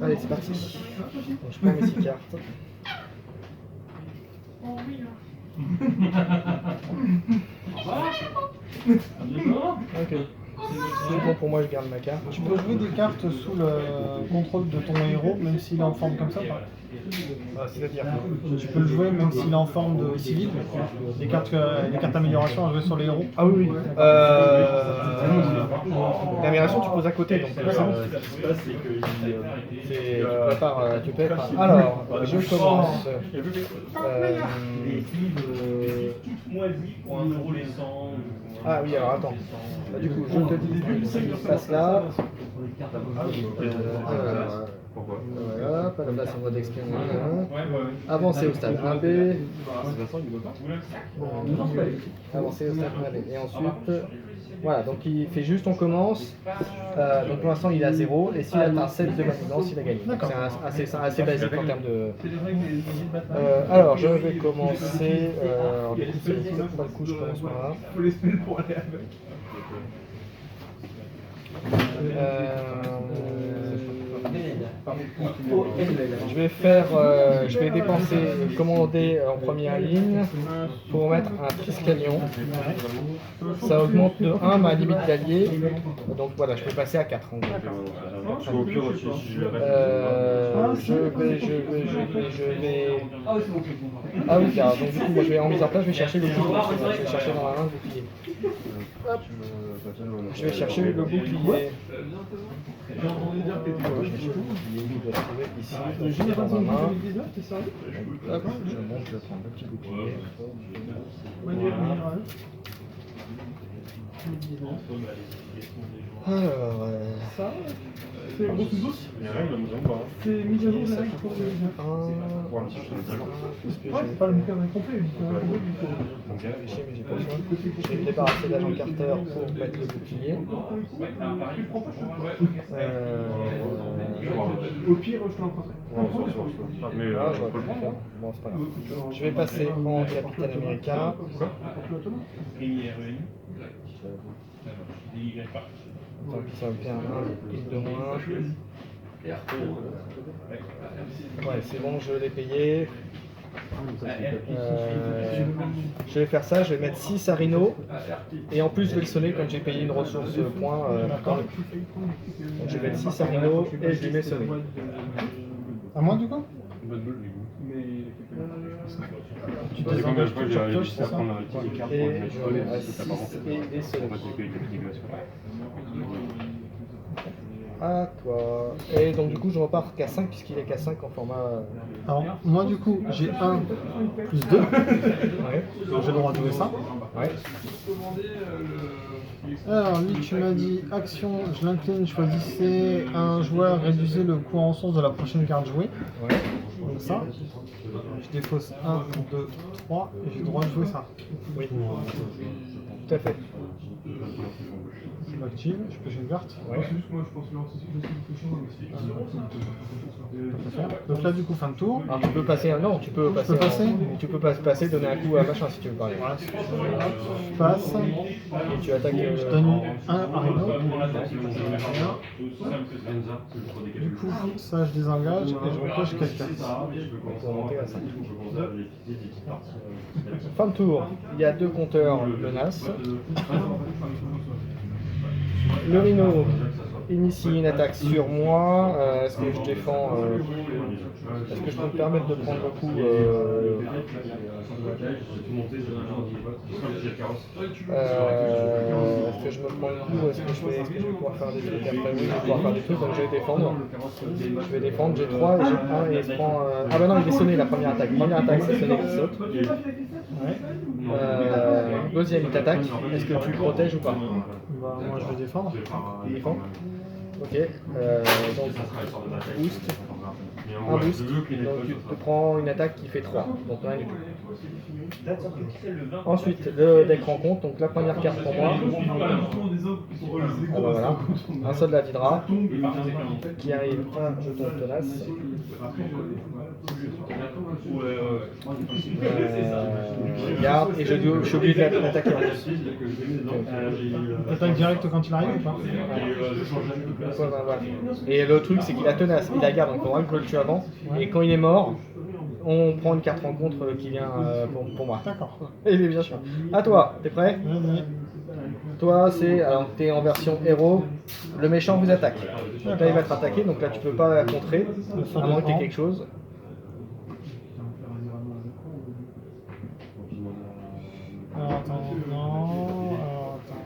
Allez, c'est parti. Donc, je prends mes 6 cartes. Ok. C'est bon pour moi, je garde ma carte. Tu peux jouer des cartes sous le contrôle de ton héros, même s'il est en forme comme ça, pas. C'est-à-dire Tu peux le jouer même s'il est en forme de civil. Les cartes amélioration à jouer sur les héros. Ah oui, oui. L'amélioration, tu poses à côté, donc c'est bon. Tu prépares. Alors, je commence. Ah oui, alors attends. Du coup, je te dis ce qui se passe là. Voilà, pas de place en voie d'expérience. Avancer au stade 1B. Avancer au stade 1B. Et ensuite, voilà, donc il fait juste on commence. Donc pour l'instant il est à 0. Et s'il atteint 7 de manigance, il a gagné. C'est assez basique en termes de. Alors je vais commencer. Alors du coup, c'est pas le coup, je commence par là. Faut les semaines pour aller avec. Je vais dépenser, commander en première ligne pour mettre un Triskelion. Ça augmente de 1 ma limite d'alliés. Donc voilà, je peux passer à 4 en gros. Je vais. Ah oui, car donc du coup, moi, je vais en mise en place, je vais chercher le bouclier. Je vais chercher dans la main le bouclier. Hop. Je vais chercher le bouclier. Je dois trouver ici, dans ma main. Hop, je monte, je prends le petit bouclier. Voilà. Alors, Ça, c'est grosse douce. C'est mis à jour de la règle pour le ouais, c'est pas le bouquin incomplet, je vais débarrasser l'agent Carter pour mettre le bouclier. Au pire, je te l'emprunterai. Mais là, je vais pas le faire. Bon, c'est pas grave. Je vais passer en Capitaine Américain. Donc ça me fait un plus de moins. Ouais, c'est bon, je l'ai payé. Je vais faire ça, je vais mettre 6 à Rhino. Et en plus, je vais le sonner comme j'ai payé une ressource point. Donc je vais mettre 6 à Rhino et je lui mets sonner. À moi du coup? Tu te dis combien de fois j'ai réussi à prendre Et je vais à 6 et sonner. À toi. Et donc du coup je repars qu'à 5 puisqu'il est qu'à 5 en format. Alors moi du coup j'ai 1 plus 2. Ouais. Donc j'ai le droit de jouer ça. Ouais. Alors lui tu m'as dit action, je l'incline, choisissez un joueur, réduisez le coût en ressources de la prochaine carte jouée. Ouais. Donc ça. Je défausse 1, 2, 3 et j'ai le droit de jouer ça. Oui. Tout à fait. Je m'active, je peux jouer une carte. Ouais. Moi, je pense que Donc là du coup fin de tour. Alors tu peux passer non, tu peux passer. Tu peux passer, donner un coup à machin si tu veux parler. Voilà. Je passe. Et tu attaques. Je donne 1 à Rhino. Du coup, ça je désengage et je repêche quelqu'un. Pour monter à 5. Fin de tour, il y a 2 compteurs menaces. Le Rhino initie une attaque sur moi. Est-ce que je défends est-ce que je peux me permettre de prendre le coup est-ce que je me prends le coup? Est-ce que je vais pouvoir faire des trucs après? Oui, je vais pouvoir faire des trucs, donc je vais défendre. Je vais défendre, j'ai 3 et j'ai 1 et il se prend. Ah bah non, il est sonné la première attaque. Première attaque, c'est sonné qui saute. Ouais. Deuxième, il t'attaque. Est-ce que tu protèges ou pas? Bah, moi je vais défendre. Il défend. Ok. Donc, boost. Un boost. Donc tu te prends une attaque qui fait 3. Donc rien du tout. Ensuite, le deck rencontre. Donc la première carte pour moi. Alors voilà. Un soldat d'Hydra qui arrive. Un jeton de tenace. Garde et je suis obligé de l'attaquer en plus. Attaque directe quand il arrive ou pas? voilà. Et le truc, c'est qu'il a tenace, il la garde, donc il faudra que je le tue avant. Et quand il est mort, on prend une carte rencontre qui vient pour moi. D'accord. Il est bien sûr. À toi, t'es prêt? Vas-y. Toi, c'est. Alors, t'es en version héros, le méchant vous attaque. Donc là, il va te attaquer, donc là, tu peux pas contrer, à moins que t'aies quelque chose. Alors attends, non. Alors attends,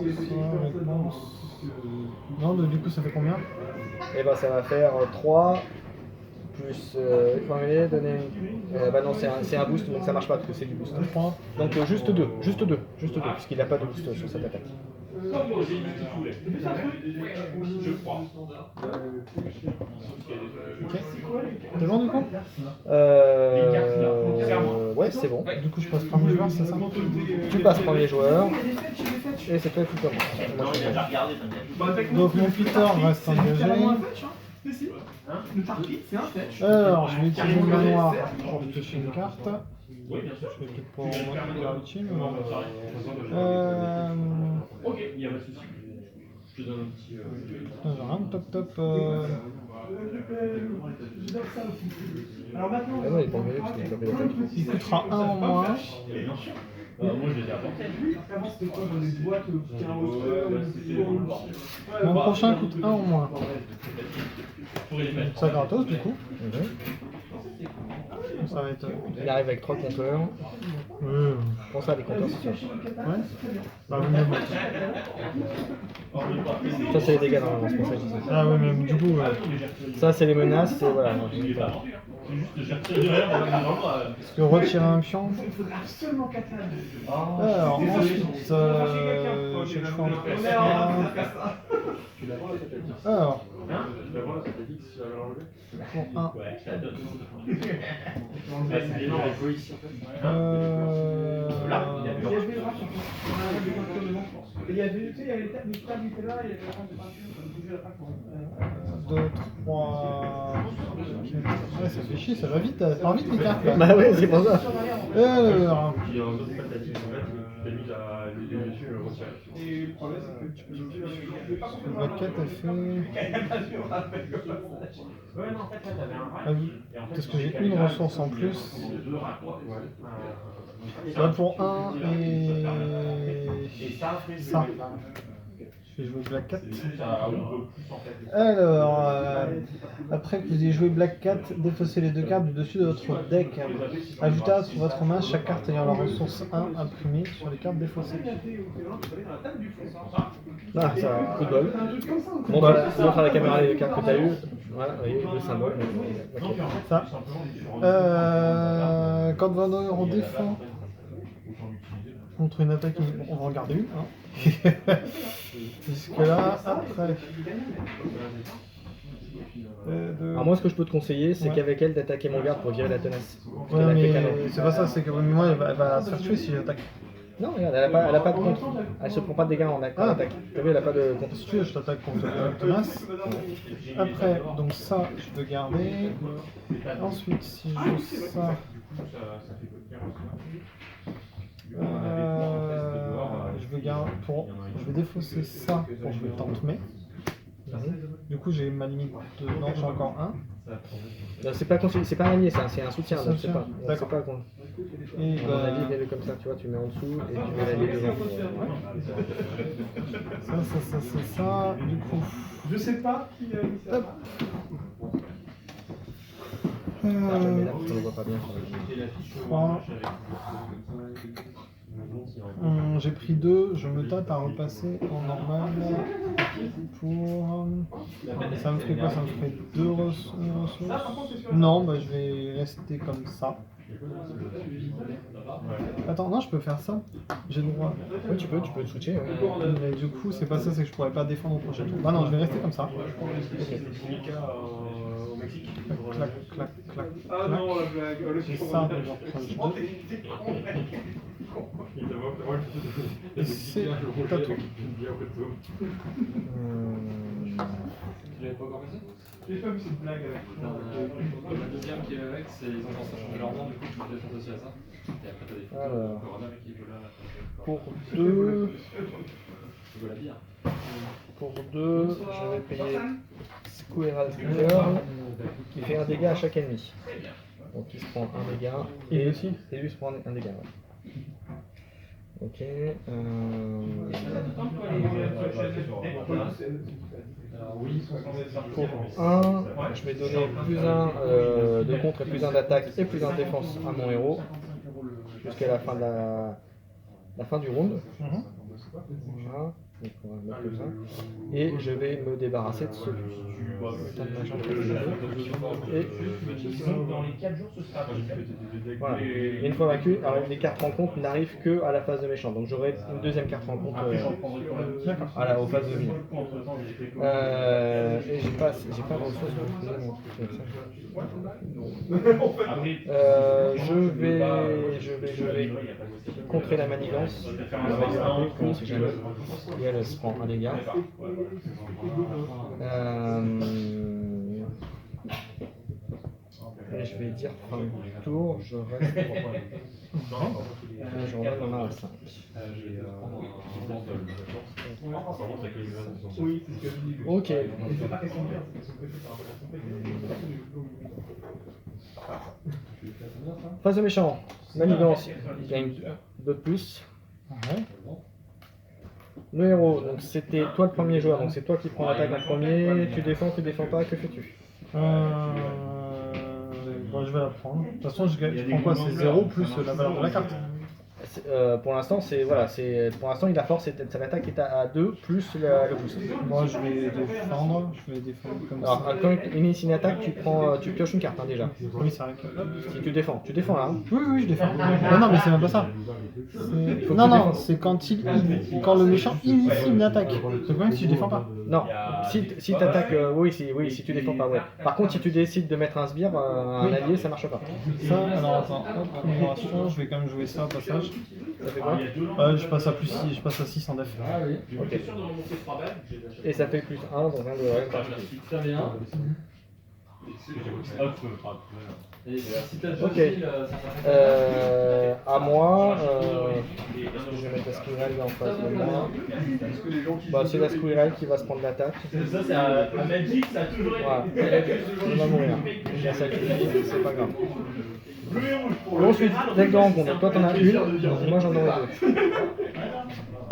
ressources, réponse. Non, du coup, ça fait combien? Et ben, ça va faire 3 plus. Il faut donner. Bah non, c'est un boost, donc ça marche pas parce que c'est du boost. 3. Donc juste 2, puisqu'il n'a pas de boost sur cette attaque. Ok. C'est bon du coup? Ouais, c'est bon. Du coup, je passe premier joueur, c'est ça? Tu passes premier joueur. Et c'est toi qui commence. Donc mon Peter reste engagé. Alors, je vais utiliser le manoir pour piocher une carte. Je vais peut-être pour la routine. Ok, il n'y a pas de souci. Je te donne un petit. Top. Alors maintenant, Ah non, il est pas engagé parce qu'il n'a pas fait d'attaque. Il coûtera 1 en moins. Moi, je les ai apportés. avant c'était quoi dans les boîtes qui a un roster Mon prochain coûte 1 en moins. Pourrais les mettre. Ça gratos du coup. Ça va être. Il arrive avec 3 compteurs. Pense à des compteurs, c'est sûr. Ouais. Bah, oui, mais bon. Ça, c'est les dégâts normalement, c'est pour ça que je dis ça. Ah oui, mais du coup. Ça, c'est les menaces, c'est voilà. Parce que retirer un pion. seulement 4 Alors ensuite, j'ai le choix entre ça. Alors, pour 1. Il y avait, tu sais, il y avait les tables qui étaient là, il y avait la table de peinture. 2, 3. Ouais, ça fait chier, ça va vite, ça part vite les cartes là. Bah ouais, c'est pour ça. Alors, Il y a un autre patati, tu as mis les dessus le retirer. Et le problème, c'est que tu peux la quête elle fait. Ouais, non, en fait, là, t'avais un Ah oui, parce que j'ai une ressource en plus. Là pour 1 et. Ça. Je vais jouer Black Cat. Alors, après que vous ayez joué Black Cat, défaussez les 2 cartes du dessus de votre deck. Ajoutez sur votre main chaque carte ayant la ressource 1 imprimée sur les cartes défaussées. Ah, ça va, coup de bol. Montre à la caméra les cartes que tu as eues. Voilà, vous voyez, le symbole. Ok. Ça. Quand on défend contre une attaque, on va en garder une. Hein. Jusque là, après. Alors moi, ce que je peux te conseiller, c'est qu'avec elle, d'attaquer mon garde pour virer la tenace. Ouais, mais c'est pas ça, c'est que moi, elle va se faire tuer si j'attaque. Non, regarde, elle a pas de contre. Elle se prend pas de dégâts en attaque. T'as vu, elle a pas de contre. Si tu veux, je t'attaque contre Thomas. Après, donc ça, je peux garder. Ensuite, si je joue ça. Je vais défausser ça pour jouer Tante May. Du coup, j'ai ma limite de. Non, j'ai encore un. C'est pas un allié, c'est un soutien. Donc c'est pas. D'accord. Pas con. Et À mon avis, il est comme ça, tu vois, tu mets en dessous et tu mets l'allié devant. Ça. Du coup. Je sais pas qui a mis ça. Hop. Ah, je le mets là, on le voit pas bien sur le 3. J'ai pris 2, je me tâte à repasser en normal pour... Ça me ferait quoi? Ça me ferait 2 ressources. Non, bah je vais rester comme ça. Attends, non, je peux faire ça. J'ai le droit. Oui, tu peux te switcher. Mais du coup, c'est pas ça, c'est que je pourrais pas défendre au prochain tour. Bah non, je vais rester comme ça. Clac. Ah non, la blague. C'est ça, je reproche 2. Et c'est à toi. J'ai pas vu cette blague avec La deuxième qui est avec, c'est ils ont pensé à changer leur nom, du coup tu peux défendre aussi à ça. Et après t'as des photos de Corona qui est là. Pour 2. Pour 2, je vais payer Squirrel Girl qui fait un dégât à chaque ennemi. Donc il se prend un dégât. Et lui aussi. Et lui se prend un dégât. Ouais. Ok. Pour 1, je vais donner plus 1 de contre et plus 1 d'attaque et plus 1 de défense à mon héros jusqu'à la fin de la fin du round. Voilà. Donc on va le mettre comme ça. Et je vais me débarrasser de ce putain de machin que je veux. Et voilà. Et une fois vaincu, alors les cartes rencontres n'arrivent que à la phase de méchant. Donc j'aurai une deuxième carte rencontre aux phases de vie. Et j'ai pas de ressources pour utiliser mon truc comme ça. Je vais contrer la manigance. On sait jamais. Et elle se prend un dégât. Et je vais dire fin du tour, je reste. Je remets ma main à 5. Ok. Phase de méchant. Manigance, il gagne 2 de plus. Le héros, donc c'était toi le premier joueur, donc c'est toi qui prends l'attaque en premier, tu défends pas, que fais-tu? Bon, je vais la prendre. De toute façon, je prends quoi? C'est 0 plus la valeur de la carte. Pour l'instant, pour l'instant, il a force, sa attaque est à 2 plus le boost. Moi, je vais défendre comme ça. Alors, quand il initie une attaque, tu pioches une carte hein, déjà. Oui, c'est vrai que... Si tu défends là. Hein. Oui, je défends. Non, mais c'est même pas ça. Non, c'est quand le méchant initie une attaque. C'est quand même si je défends pas. Non, si tu attaques, si tu défends pas, ouais. Par contre, si tu décides de mettre un sbire, un allié, ça marche pas. Ça, alors attends, hop, amélioration, je vais quand même jouer ça au passage. Ça fait quoi? Je passe à plus 6, je passe à 6 en def. Ok. Et ça fait plus 1, donc 1 de rien particulier. Très bien. Ok. À moi, je vais mettre la Squirrel en face de moi. Bah, c'est la Squirrel qui va se prendre l'attaque. Ça, c'est un Magic, ça a toujours été. Voilà. Il va mourir. Il a sacrifié, c'est pas grave. Et ensuite, deck de rencontre. Donc toi t'en as une, moi j'en aurai 2.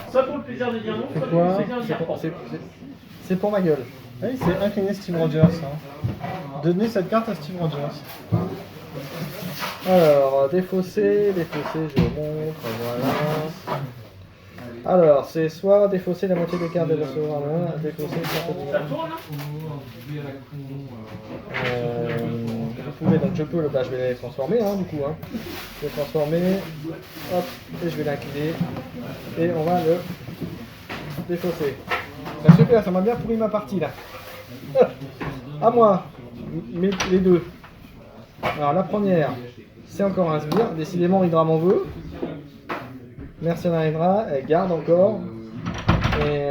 Soit pour le plaisir de dire non, soit quoi? pour le plaisir de dire pas. C'est pour ma gueule. Oui, c'est incliné Steve Rogers. Hein. Donnez cette carte à Steve Rogers. Alors, défausser, je montre, voilà. Alors, c'est soit défausser la moitié des cartes de recevoir à main, défausser une carte de vous pouvez, donc je peux, je vais les transformer du coup. Hein. Je vais les transformer, hop, et je vais l'incliner. Et on va le défausser. Ah, super, ça m'a bien pourri ma partie là. À moi, les deux. Alors la première, c'est encore un sbire. Décidément, Hydra m'en veut. Mercenaire Hydra, elle garde encore. Et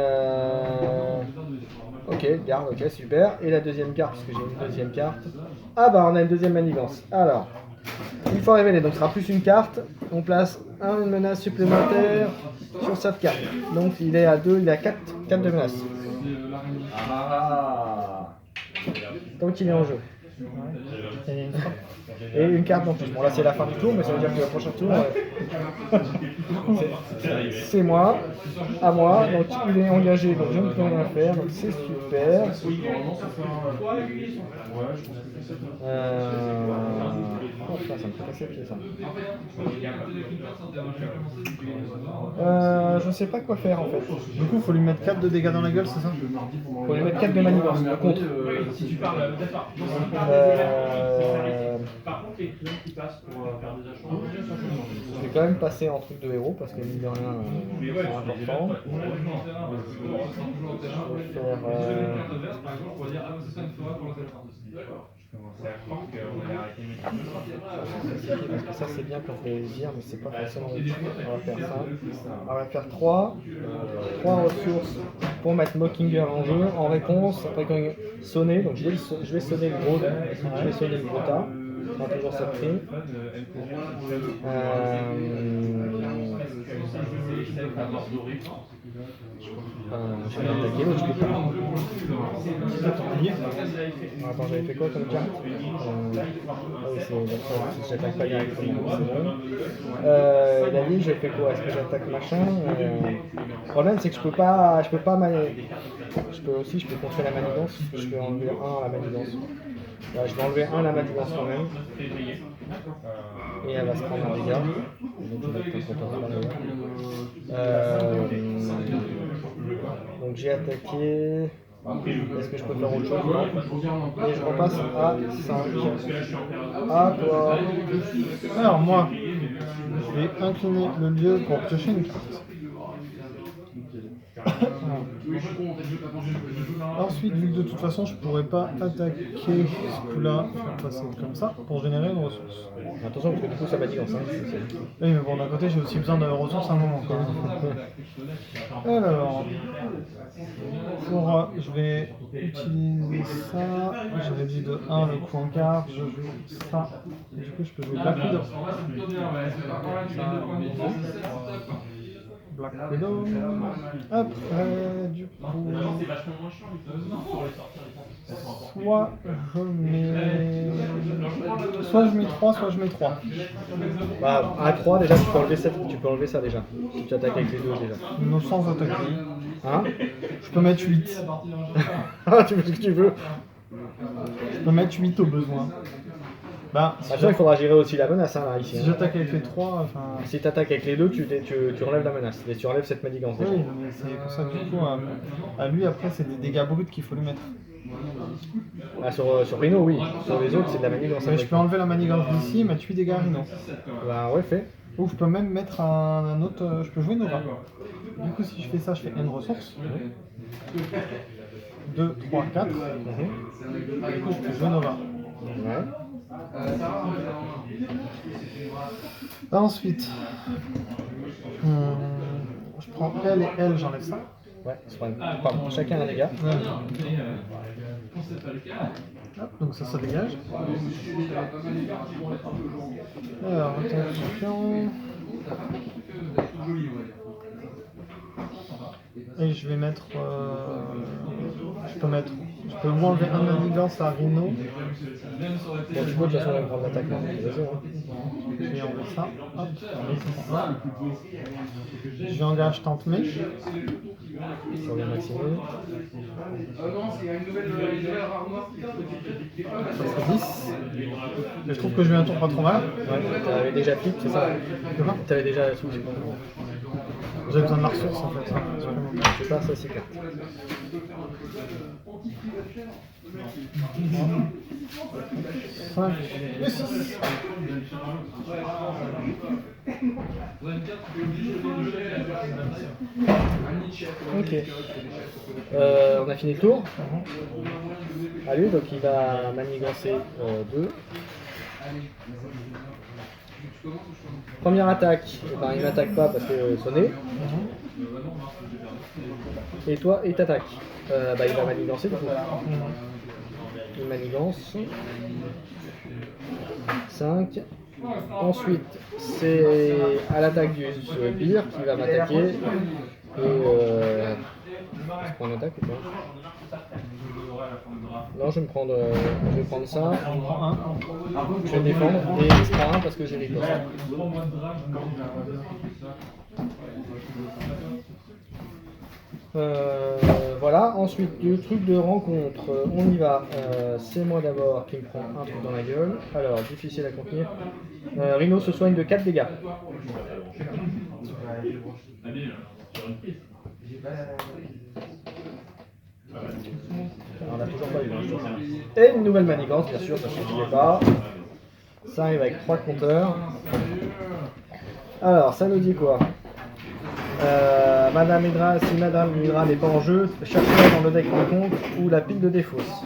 ok, garde, ok, super. Et la deuxième carte, parce que j'ai une deuxième carte. Ah bah on a une deuxième manigance. Alors, il faut révéler, donc ce sera plus une carte. On place une menace supplémentaire sur cette carte. Donc il est à 2, il est à 4 de menace. Donc il est en jeu. Et une carte en plus. Bon là c'est la fin du tour, mais ça veut dire que le prochain tour, c'est moi, à moi, donc il est engagé, donc je ne peux rien faire, donc c'est super. Oh putain, ça me fait casser le pied ça. Je sais pas quoi faire en fait. Du coup, il faut lui mettre 4 de dégâts dans la gueule, c'est ça? Faut lui mettre 4 de manigance, de contre. Si tu parles, d'accord. Par contre, les clients qui passent pour faire des achats, je vais quand même passer en truc de héros parce que mine de rien, c'est important. Je vais parce que ça c'est bien pour les dire, mais c'est pas forcément utile. On va faire ça. On va faire 3 ressources pour mettre Mockinger en jeu. En réponse, après quand il sonner, donc je vais sonner le gros tas. prend toujours cette prime. Je vais l'attaquer, l'autre je peux pas. Attends, j'avais fait quoi comme carte ah oui, c'est d'accord, si j'attaque pas directement, c'est bon. La ligne, je fais quoi? Est-ce que j'attaque machin Le problème, c'est que je peux pas je peux contrer la manigance, je peux enlever 1 à la manigance. Là, je vais enlever 1 à la manigance quand même. Et elle va se prendre un dégât. Donc je vais mettre un compteur donc j'ai attaqué. Est-ce que je peux faire autre chose? Non. Et je repasse à 5. À toi. Alors moi, je vais incliner le dieu pour piocher une carte. Ensuite, vu que de toute façon je pourrais pas attaquer ce coup-là, je vais passer comme ça pour générer une ressource. Attention parce que du coup ça va dire en 5. Oui mais bon d'un côté j'ai aussi besoin de ressources à un moment quoi. Alors, je vais utiliser ça, je réduis de 1 le coût en carte, je joue ça, et du coup je peux jouer Black Widow. Black Widow. Après, du coup, soit je mets 3, soit je mets 3. Bah, à 3 déjà tu peux enlever ça déjà. Si tu attaques avec les deux déjà. Non, sans attaquer. Hein? Je peux mettre 8. Ah, tu fais ce que tu veux. Je peux mettre 8 au besoin. Bah, si il faudra gérer aussi la menace hein, là, ici. Si j'attaque avec les 3, enfin... Si tu attaques avec les deux, tu relèves la menace. Et tu relèves cette manigance déjà. Oui, mais c'est pour ça que du coup, à lui après c'est des dégâts bruts qu'il faut lui mettre. Ah, sur Rhino, oui. Sur les autres, c'est de la manigance. Mais je peux enlever la manigance d'ici et mettre 8 dégâts à Rhino. Bah ouais, fait. Ou je peux même mettre un autre... Je peux jouer Nova. Du coup, si je fais ça, je fais N ressources. 2, 3, 4. Du coup, je peux jouer Nova. Ouais. Ensuite, je prends L et L, j'enlève ça. Ouais, pardon, chacun un dégât. Ouais. Hop, donc ça dégage. Alors, attention. Et je vais mettre... Je peux enlever un manigance à Rhino. Bon, tu peux de toute façon même prendre l'attaque. Je vais enlever ça. Hop. J'engage Tante Mèche. Sur le maximum. Ça fait 10. Je trouve que je vais un tour pas trop mal. Ouais, t'avais déjà pique, c'est ça? T'avais déjà la soupe. J'ai besoin de la ressource en fait. Je passe à 6 cartes. Cinq et 6. Ok. On a fini le tour. À lui, donc il va manigancer 2. Première attaque, enfin, il n'attaque pas parce que sonné. Et toi, il t'attaque. Il va manigancer du coup. Il manigance. 5. Ensuite, c'est à l'attaque du sbire qui va m'attaquer. Et je prends une attaque ou pas? Non, je vais prendre ça. Je vais défendre et il sera 1 parce que j'ai riposte. Voilà, ensuite le truc de rencontre, on y va. C'est moi d'abord qui me prend un truc dans la gueule. Alors, difficile à contenir. Rhino se soigne de 4 dégâts. Alors, on n'a toujours pas eu. Et une nouvelle manigance, bien sûr, ça ne suffisait pas. Ça arrive avec 3 compteurs. Alors, ça nous dit quoi? Madame Hydra, si Madame Hydra n'est pas en jeu, cherchez-la dans le deck rencontre ou la pile de défausse.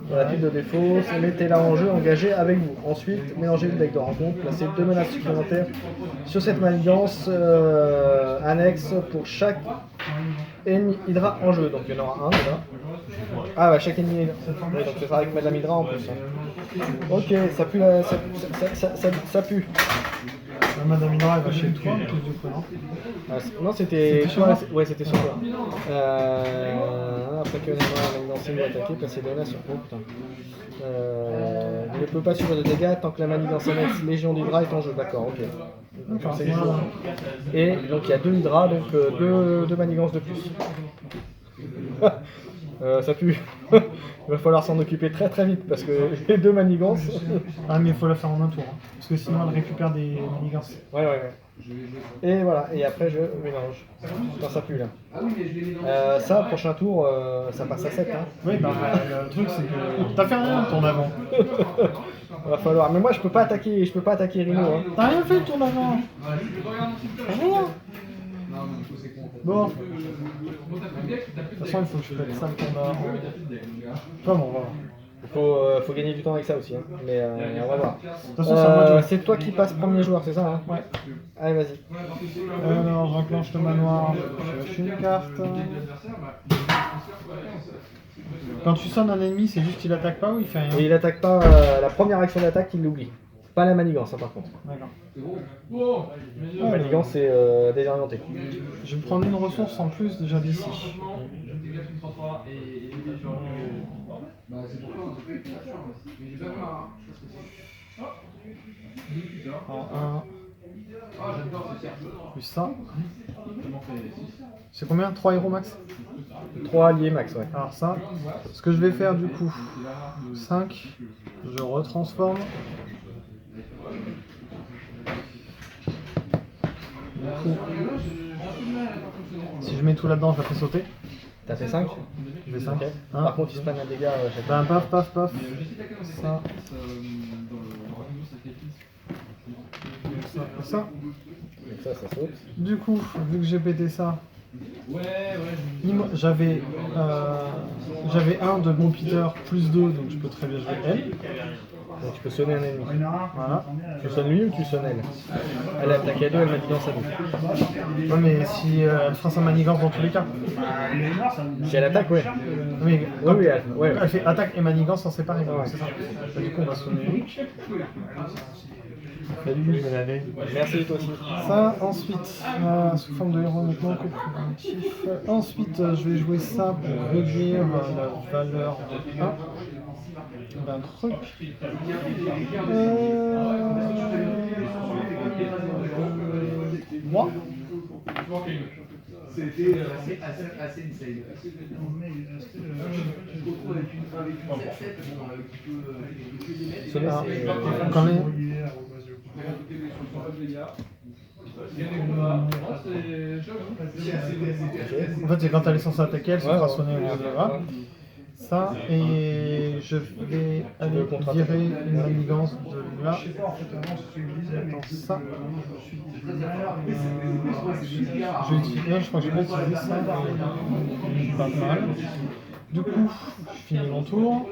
Dans la pile de défausse, mettez-la en jeu, engagée avec vous. Ensuite, mélangez le deck de rencontre, placez 2 menaces supplémentaires sur cette manigance annexe pour chaque ennemi Hydra en jeu. Donc il y en aura un déjà. Ah bah chaque ennemi Hydra. Ouais, donc c'est ça avec Madame Hydra en plus. Hein. Ok, ça pue ça pue. Madame Hydra, elle va chez toi, plus du coup, non? Non, c'était sur moi. ouais, c'était sur toi. Après que la manigance est attaquée, passez deux là sur oh, putain. Il ne peut pas subir de dégâts tant que la manigance annexe Légion d'Hydra est en jeu. D'accord, ok. D'accord, C'est et donc il y a 2 Hydra, donc 2 manigances de plus. Ça pue. Il va falloir s'en occuper très très vite parce que les 2 manigances. Ah, mais il faut la faire en un tour, hein, parce que sinon elle récupère des manigances. Ouais. Et voilà, et après je mélange. Quand ça pue là. Ça, prochain tour, ça passe à 7. Hein. Oui, bah le truc c'est que t'as fait rien ton avant. Va falloir. Mais moi je peux pas attaquer Rino. Hein. T'as rien fait ton avant. Rien. Bon. De toute façon, il faut que je fasse ça le tour d'avant. Enfin bon, on va voir. Il faut gagner du temps avec ça aussi, hein. Mais on va voir. De toute façon, c'est à moi de jouer. C'est toi qui passes premier joueur, c'est ça hein? Ouais. Allez, vas-y. Alors, j'enclenche le manoir, je lâche une carte. Quand tu sonnes un ennemi, c'est juste qu'il attaque pas ou il fait rien? Et il attaque pas la première action d'attaque, il l'oublie. Pas la manigance, hein, par contre. D'accord. La manigance, c'est désorienté. Je vais prendre une ressource en plus déjà d'ici. Alors, 1 plus ça. C'est combien? 3 héros max? 3 alliés max, ouais. Alors ça, ce que je vais faire du coup, 5, je retransforme. Du coup, si je mets tout là-dedans, je la fais sauter. T'as fait 5? Je fais 5. Ok. Par contre, il se prenne un dégât chaque fois. Ben paf, paf, paf. Ça. Ça. Donc ça saute. Du coup, vu que j'ai pété ça, j'avais un de mon Peter plus 2, donc je peux très bien jouer elle. Donc tu peux sonner un ennemi. Voilà. Tu sonnes lui ou tu sonnes elle? Elle attaque à 2, elle manigance à 2. Ouais, mais si elle fera sa manigance dans tous les cas. Si elle attaque, ouais. Mais Oui, elle fait attaque et manigance en séparé. Ouais. C'est ça. Bah, du coup, on va sonner. Salut, je vais laver. Merci, toi aussi. Ça, ensuite, sous forme de héros maintenant, coup primitif. Ensuite, je vais jouer ça pour réduire la valeur de 1 d'un truc. Moi. C'était assez insane. Quand même. En fait, c'est quand elle est censée attaquer, elle se fera sonner au là. Ça, et je vais aller virer une manigance de là. Attends, ça. Je vais utiliser, je crois que je vais utiliser ça. Pas mal. Du coup, je finis mon tour.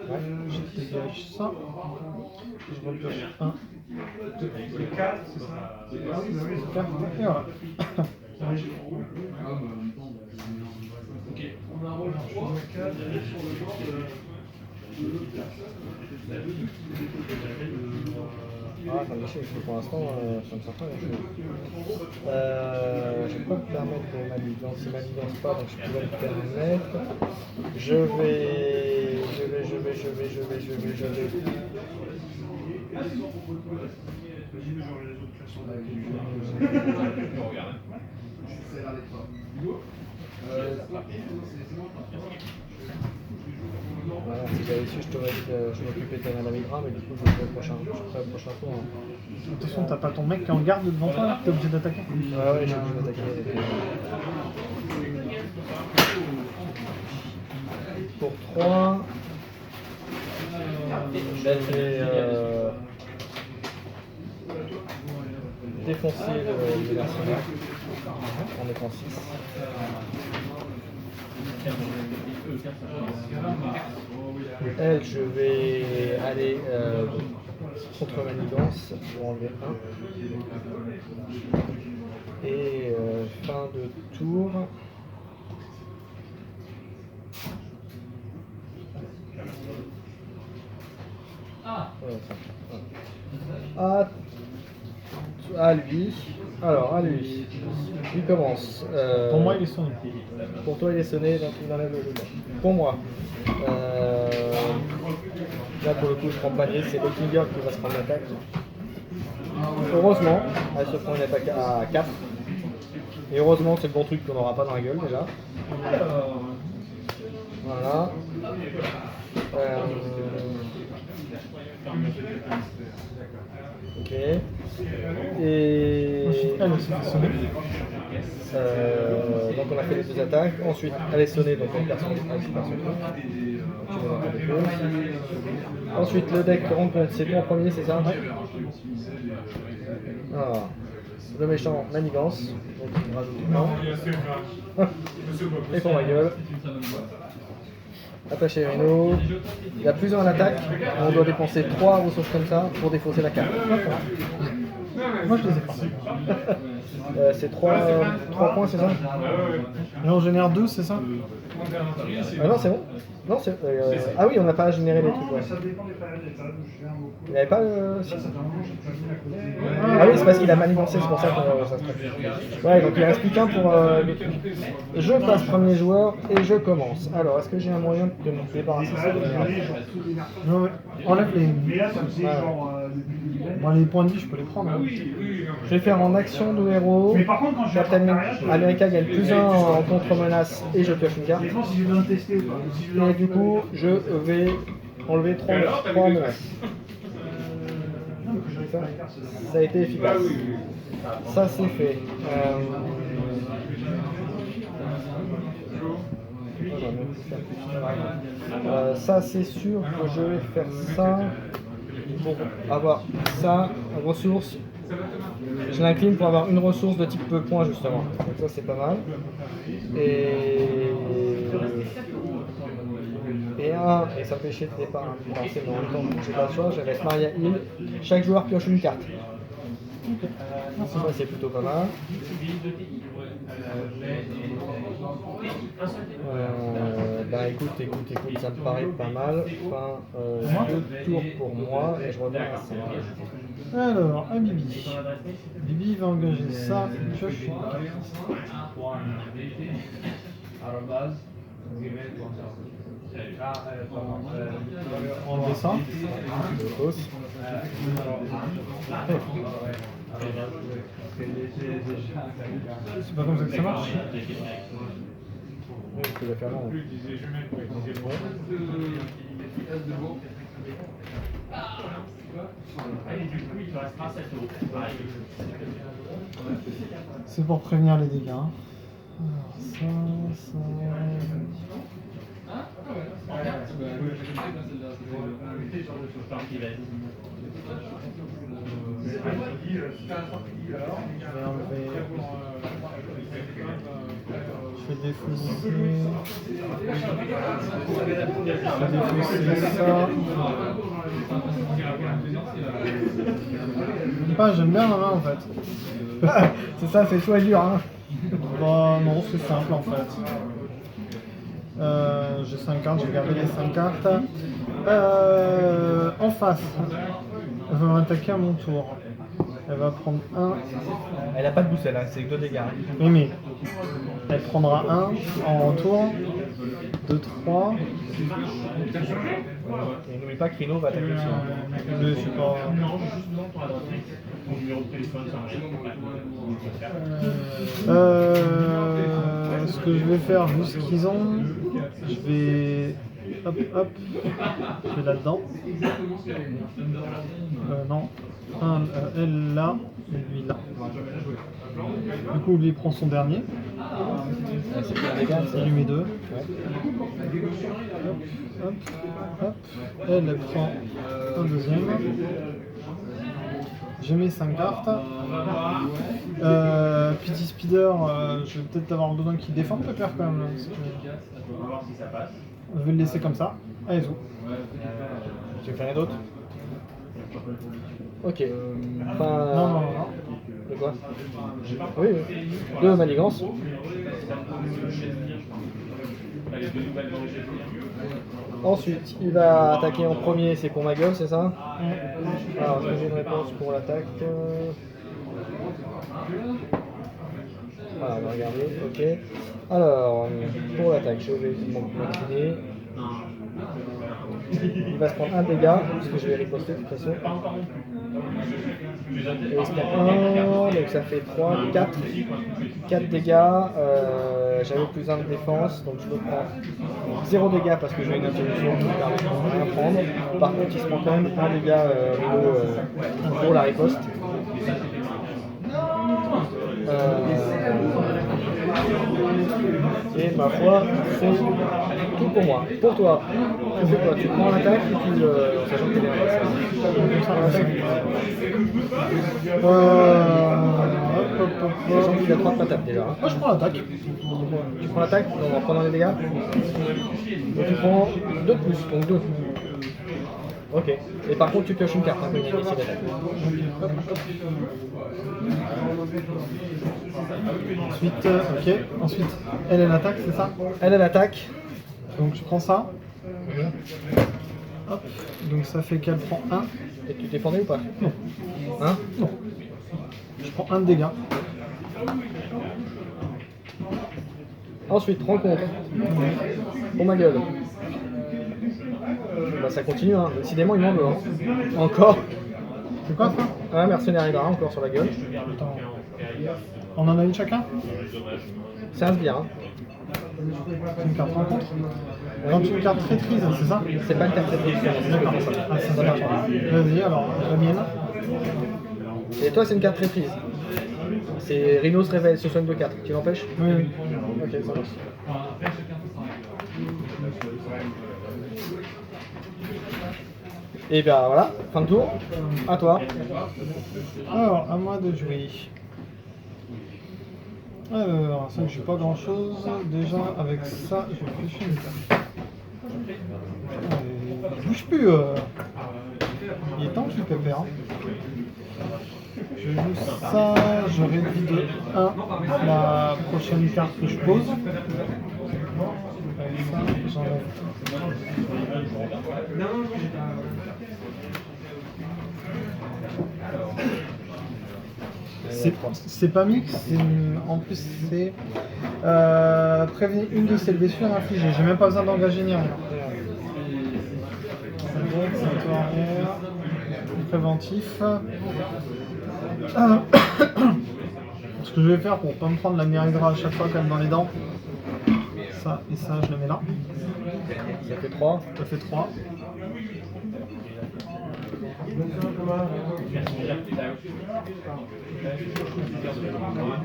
Je dégage ça. Je repioche 1, 2, 4. Et voilà. Ah, ça me déchire, parce que pour l'instant, ça me sert pas grand-chose. Je peux me permettre de manigance, si manigance pas, donc je pourrais le permettre. Je vais. Voilà, si j'avais su, je t'aurais dit que je m'occupais de Madame Hydra, mais du coup, je ferai le prochain tour. Hein. Attention, t'as pas ton mec qui est en garde devant toi là? T'es obligé d'attaquer? Ouais, j'ai obligé d'attaquer. Pour 3, je vais défoncer le mercenaire. en étant 6. Elle, je vais aller contre manigance pour enlever 1. Et fin de tour. À lui. Alors, à lui. Il commence. Pour moi, il est sonné. Pour toi, il est sonné, donc il enlève le jeu. Pour moi, là pour le coup, je prends panier, c'est le Kinger qui va se prendre l'attaque. Heureusement, elle se prend une attaque à 4. Et heureusement, c'est le bon truc qu'on n'aura pas dans la gueule déjà. Voilà. Ok. Et Elle aussi est sonnée. donc on a fait les 2 attaques. Ensuite, elle est sonnée, donc elle perd son truc. Ensuite, le deck rencontre, c'est toi en premier, c'est ça? Alors, le méchant manigance. Donc il rajoute 1. Et pour ma gueule. Attaché Rhino. Il y a plusieurs attaques. On doit dépenser 3 ressources comme ça pour défausser la carte. Moi, je les ai pas. C'est 3 points, c'est ça? Et on génère 2, c'est ça? Ah non, c'est bon. Non, ah oui, on n'a pas généré les trucs. Ouais. Il n'y avait pas Ah oui, c'est parce qu'il a manigancé, c'est pour ça que ça se passe. Ouais, donc il reste plus qu'un pour le truc. Je passe premier joueur et je commence. Alors, est-ce que j'ai un moyen de me débarrasser de ça? Non, ouais. Enlève les. Mais là, ça faisait genre depuis le début. Bon, les points de vie, je peux les prendre. Hein. Je vais faire en action de héros. Mais par contre, quand je vais Captain faire America gagne plus 1 en contre-menace et je pioche une carte. je pense si je vais me tester ou pas. Si je vais Et du coup, je vais enlever 3 menaces. Ça a été efficace. Ça c'est fait. Ça c'est sûr que je vais faire ça pour avoir ça, ressource. Je l'incline pour avoir une ressource de type point justement. Donc ça c'est pas mal. Et ça me fait chier de départ. C'est bon, en même temps, j'ai pas le choix, je laisse Maria Hill. Chaque joueur pioche une carte. Ça c'est plutôt pas mal. Bah écoute, ça me paraît pas mal. Enfin, 2 tours pour moi et je reviens à ça. Alors, à Bibi. Bibi va engager ça, pioche une carte. On descend. C'est pas comme ça que ça marche. Oui, tu vas faire là. C'est pour prévenir les dégâts. Hein. Alors, ça. Je vais défausser ça. J'aime bien la main en fait. C'est ça, c'est choix dur. Hein. Bah non, c'est simple en fait. J'ai 5 cartes, j'ai gardé les 5 cartes. En face, elle va m'attaquer à mon tour. Elle va prendre 1. Elle a pas de boussole, hein, c'est que 2 dégâts. Oui, mais elle prendra 1 en retour. 2, 3. Et n'oublie pas que Rhino va attaquer aussi. Hein. Je suis pas. Ce que je vais faire, vu ce qu'ils ont, je vais. Hop, hop. Je vais là-dedans. Non. Elle là, et lui là. Du coup, lui prend son dernier. Il lui met 2. Hop, hop, hop. Elle prend un deuxième. J'ai mes 5 cartes. Pity Speeder, je vais peut-être avoir besoin qu'il défende le père quand même. Parce que... On va voir si ça passe. Je vais le laisser comme ça. Allez, zo. Tu veux faire rien d'autre? Ok. Enfin, Non, non, non. de quoi? Oui, oui. Deux manigances. Ensuite, il va attaquer en premier, c'est pour ma gueule, c'est ça? Alors, est-ce que j'ai une réponse pour l'attaque? Voilà, on va regarder, ok. Alors, pour l'attaque, je vais m'incliner. Il va se prendre un dégât, parce que je vais riposter de toute façon. Et il se prend 1, donc ça fait 3, 4. 4 dégâts. J'avais plus 1 de défense, donc je me prends 0 dégâts parce que j'ai une intelligence qui me permet de rien prendre. Par contre, il se prend quand même 1 dégât pour la riposte. Et ma foi, c'est tout pour moi. Pour toi, tu fais quoi? Tu prends l'attaque et tu sachant que tu es sachant qu'il a 3 patates déjà. Hein. Moi je prends l'attaque. Tu prends l'attaque en prenant les dégâts. Donc tu prends 2 de plus, donc 2. Ok. Et par contre tu pioches une carte hein, quand il y a ici l'attaque. Ensuite, ok. Ensuite, elle attaque, c'est ça? Elle attaque. Donc je prends ça. Hop. Donc ça fait qu'elle prend 1. Et tu défendais ou pas? Non. Hein? Non. Je prends 1 de dégâts. Ensuite, rencontre. Pour ma gueule. Bah ça continue, hein. Décidément il m'en veut. Hein. Encore. C'est quoi ça? Un mercenaire Hydra encore sur la gueule. Attends. On en a une chacun? C'est un sbire. Hein. C'est une carte rencontre? Donc une carte traîtrise, c'est ça? C'est pas une carte très c'est D'accord. Ah, c'est ça. Vas-y, alors, la mienne. Et toi c'est une carte traîtrise. C'est Rhino se révèle, se soigne de 4. Tu l'empêches? Oui, oui. Ok, ça marche. Et bien voilà, fin de tour. À toi. Alors, à moi de jouer. Alors, ça, j'ai pas grand chose. Déjà, avec ça, je vais pêcher une carte. Il bouge plus. Il est temps qu'il pépère. Je joue ça, je réduis de 1 la prochaine carte que je pose. Avec ça, j'enlève. C'est pas mix, en plus c'est prévenir une de ses blessures infligées. J'ai même pas besoin d'engager ni rien. C'est arrière, préventif. Ce que je vais faire pour pas me prendre la Myrhydra à chaque fois quand même dans les dents, ça et ça je le mets là. Ça fait 3. Ça fait 3.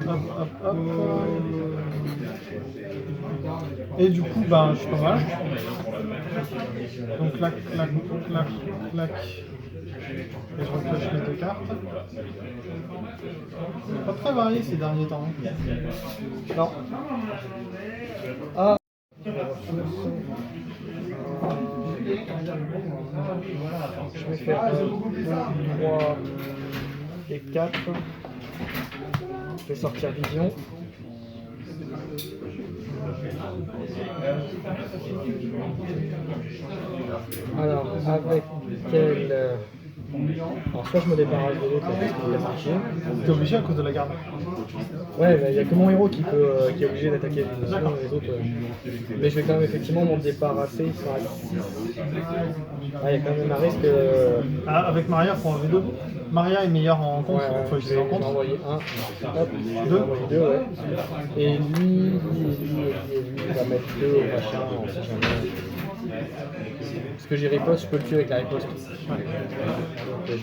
Hop, hop, hop. Et du coup, ben, je suis pas mal. Donc, clac, clac, clac, clac. Et je repioche les 2 cartes. C'est pas très varié ces derniers temps. Non. Ah. Je vais faire 2, 3 et 4. Je vais sortir Vision. Alors, avec quelle... Alors, soit je me débarrasse de l'autre parce qu'il est marché. T'es obligé à cause de la garde. Ouais, il n'y a que mon héros qui est obligé d'attaquer les Visions, les autres. Mais je vais quand même effectivement m'en débarrasser. Ils sont à 6. Ah, il y a quand même un risque. Ah, avec Maria, il faut enlever 2. Maria est meilleure en contre, Ouais, il faut je utiliser vais en contre. envoyer un. Hop, Deux. deux, ouais. Et lui, il va mettre 2 au machin, on sait jamais. Parce que j'ai riposte, je peux le tuer avec la riposte. Donc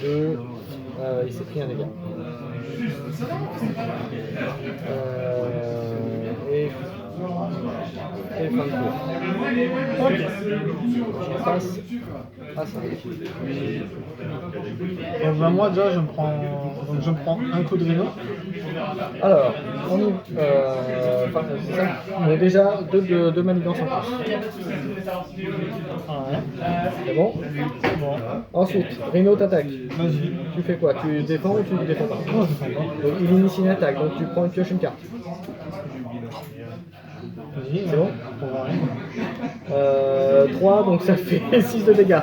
2, il s'est pris un dégât. Et Et fin de tour. Je passe à 5. Donc bah, moi déjà je prends un coup de Rhino. Alors, on y... enfin, c'est ça. On a déjà deux manigances en plus. Ouais. C'est bon? Bon. Ensuite, Rhino t'attaque. Vas-y. Tu fais quoi? Tu défends ou tu ne défends pas? Non, je défends pas. Donc, il initie une attaque, donc tu prends une pioche, une carte. Vas-y. C'est bon? On va rien. 3, donc ça fait 6 de dégâts.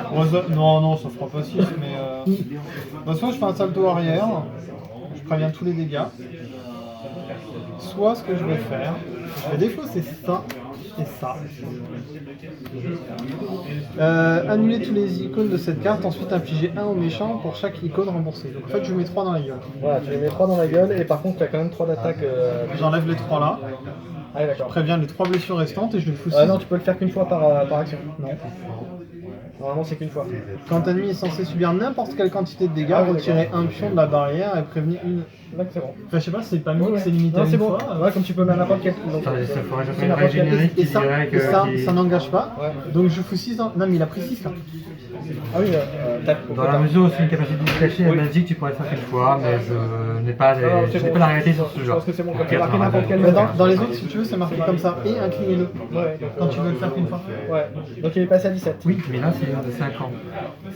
Non, ça fera pas 6, mais de toute façon, je fais un salto arrière, je préviens tous les dégâts. Soit ce que je vais faire, je vais défausser ça et ça. Annuler tous les icônes de cette carte, ensuite infliger 1 au méchant pour chaque icône remboursée. Donc en fait, je mets 3 dans la gueule. Voilà, tu les mets 3 dans la gueule et par contre, tu as quand même 3 d'attaque. J'enlève les 3 là, Ah, d'accord. je préviens les 3 blessures restantes et je le fous 6. Non, tu peux le faire qu'une fois par action. Non. Normalement, c'est qu'une fois. Quand un ennemi est censé subir n'importe quelle quantité de dégâts, Ah oui, retirer un pion de la barrière et prévenir une. Donc, c'est bon. Enfin, je sais pas, c'est pas mis, Ouais, ouais. c'est limité Non, à c'est une bon. fois. Ouais, comme tu peux mettre n'importe quel. Donc, Ça faudrait que je fasse c'est une n'importe règle quel- générique Et qui ça, dirait et ça, que. ça n'engage pas. Ouais. Donc je fous 6 dans. Non, mais il a pris 6 cartes. Ah oui, Dans la mesure où c'est une capacité de cacher à Magic, tu pourrais le faire qu'une fois, mais je n'ai pas, c'est je n'ai bon. pas la réalité sur ce Je genre. pense que c'est bon, comme Ok, tu marques attends, n'importe quel Mais moment. dans les autres, si tu veux, c'est marqué comme ça. Et inclinez-le. Ouais, Quand tu veux le faire qu'une fois. ouais. Donc, il est passé à 17. Oui, mais là c'est une de 5 ans,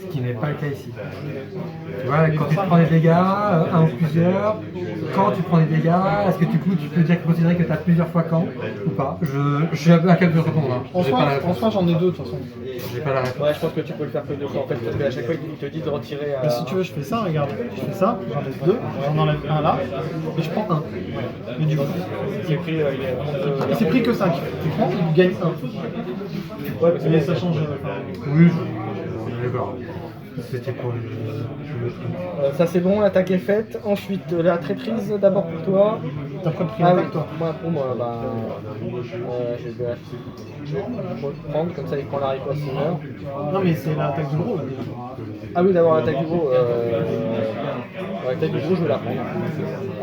ce qui n'est pas le cas ici. Tu vois, quand tu prends des dégâts, un ou plusieurs, quand tu prends des dégâts, est-ce que tu peux dire considérer que tu as plusieurs fois quand ou pas? Je suis incapable de répondre. Hein. En J'ai pas la soi, réponse. j'en ai 2 de toute façon. J'ai pas la réponse. Ouais, je pense que tu peux le faire que 2 fois en fait, parce qu'à chaque fois, il te dit de retirer. Mais si tu veux, je fais ça, regarde. Je fais ça, j'enlève 2, j'en enlève 1 là, et je prends 1. Mais du coup, C'est pris, il est vraiment. il s'est pris que 5. Tu prends, il gagne 1. Ouais, mais Mais ça change. Oui, d'accord. C'était pour le truc. ça c'est bon, l'attaque est faite. Ensuite, la traîtrise d'abord pour toi. T'as pas pris Ah oui, l'attaque toi. moi, pour moi, bah. Je vais le prendre, comme ça il prend la riposte, il meurt. Non, mais c'est l'attaque du gros là déjà. Ah oui, d'abord l'attaque du gros. L'attaque du gros, je vais la prendre.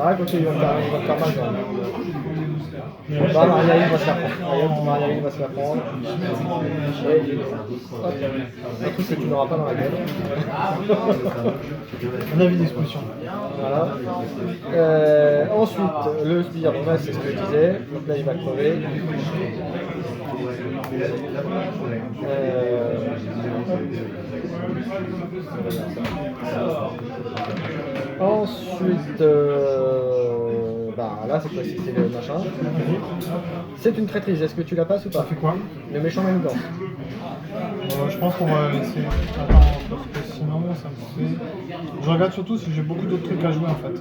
Ah, quand il va me faire mal quand même. Bah, Maria, il va se la prendre. Maria, il va se la prendre. Et, hop, un truc que tu n'auras pas dans la gueule. Un avis d'expulsion. Voilà. Ensuite, le sbire, donc là c'est ce que je disais. Donc là il va crever. Ensuite, bah là cette fois-ci c'est le machin. C'est une traîtrise, est-ce que tu la passes ou pas? Ça fait quoi? Le méchant manigance. Je pense qu'on va laisser. Attends, parce que sinon ça me fait. Je regarde surtout si j'ai beaucoup d'autres trucs à jouer en fait.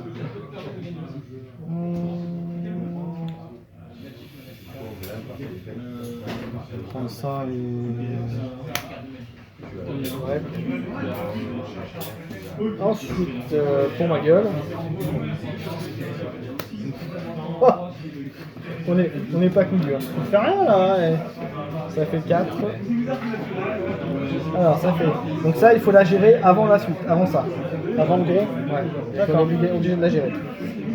Je vais prendre ça et. Ouais. Ensuite, pour ma gueule. Oh, on est pas couillus. Hein. Ça fait rien là, ouais. Ça fait 4. Alors ça fait. Donc ça il faut la gérer avant la suite, avant ça. Avant le gros. Ouais. On est obligé de la gérer.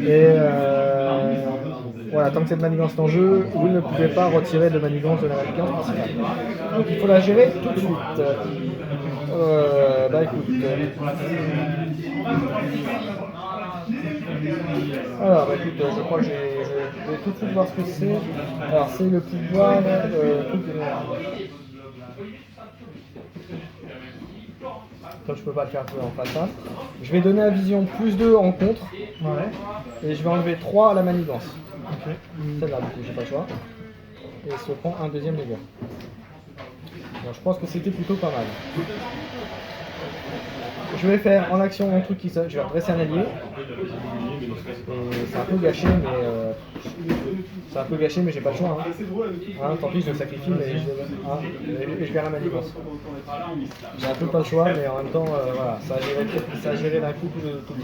Et voilà, tant que cette manigance est en jeu, vous ne pouvez pas retirer de manigance de la manigance principale. Donc il faut la gérer tout de suite. Bah écoute. Alors bah écoute, je crois que je vais tout de suite voir ce que c'est. Alors c'est le pouvoir Toi je peux pas le faire en face ça. Je vais donner à vision plus 2 en contre. Ouais. Et je vais enlever 3 à la manigance. Ok. Celle-là du coup j'ai pas le choix. Et il se prend un deuxième dégât. Bon, je pense que c'était plutôt pas mal. Je vais faire en action un truc qui je vais adresser un allié. Et c'est un peu gâché mais j'ai pas le choix. Hein, tant pis je le sacrifie mais je vais à la manigance. J'ai un peu pas le choix mais en même temps voilà, ça a géré d'un coup tout le truc.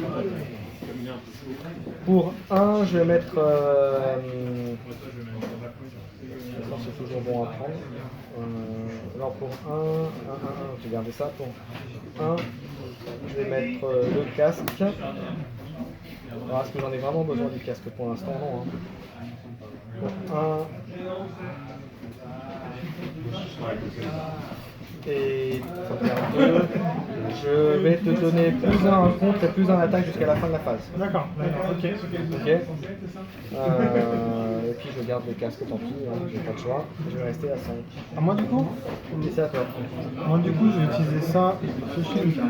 Pour 1 je vais mettre c'est toujours bon à prendre. Alors pour 1, j'ai gardé ça. Pour 1, je vais mettre le casque. Alors est-ce que j'en ai vraiment besoin du casque pour l'instant? Non. Hein. Pour 1, Et ça fait un 2. Je vais te donner plus 1 en contre et plus 1 en attaque jusqu'à la fin de la phase. D'accord, ok. Ok. Et puis je garde le casque, tant pis, hein, j'ai pas de choix. Je vais rester à 5. À moi du coup Et c'est à toi. Moi du coup, je vais utiliser ça et je vais piocher une carte.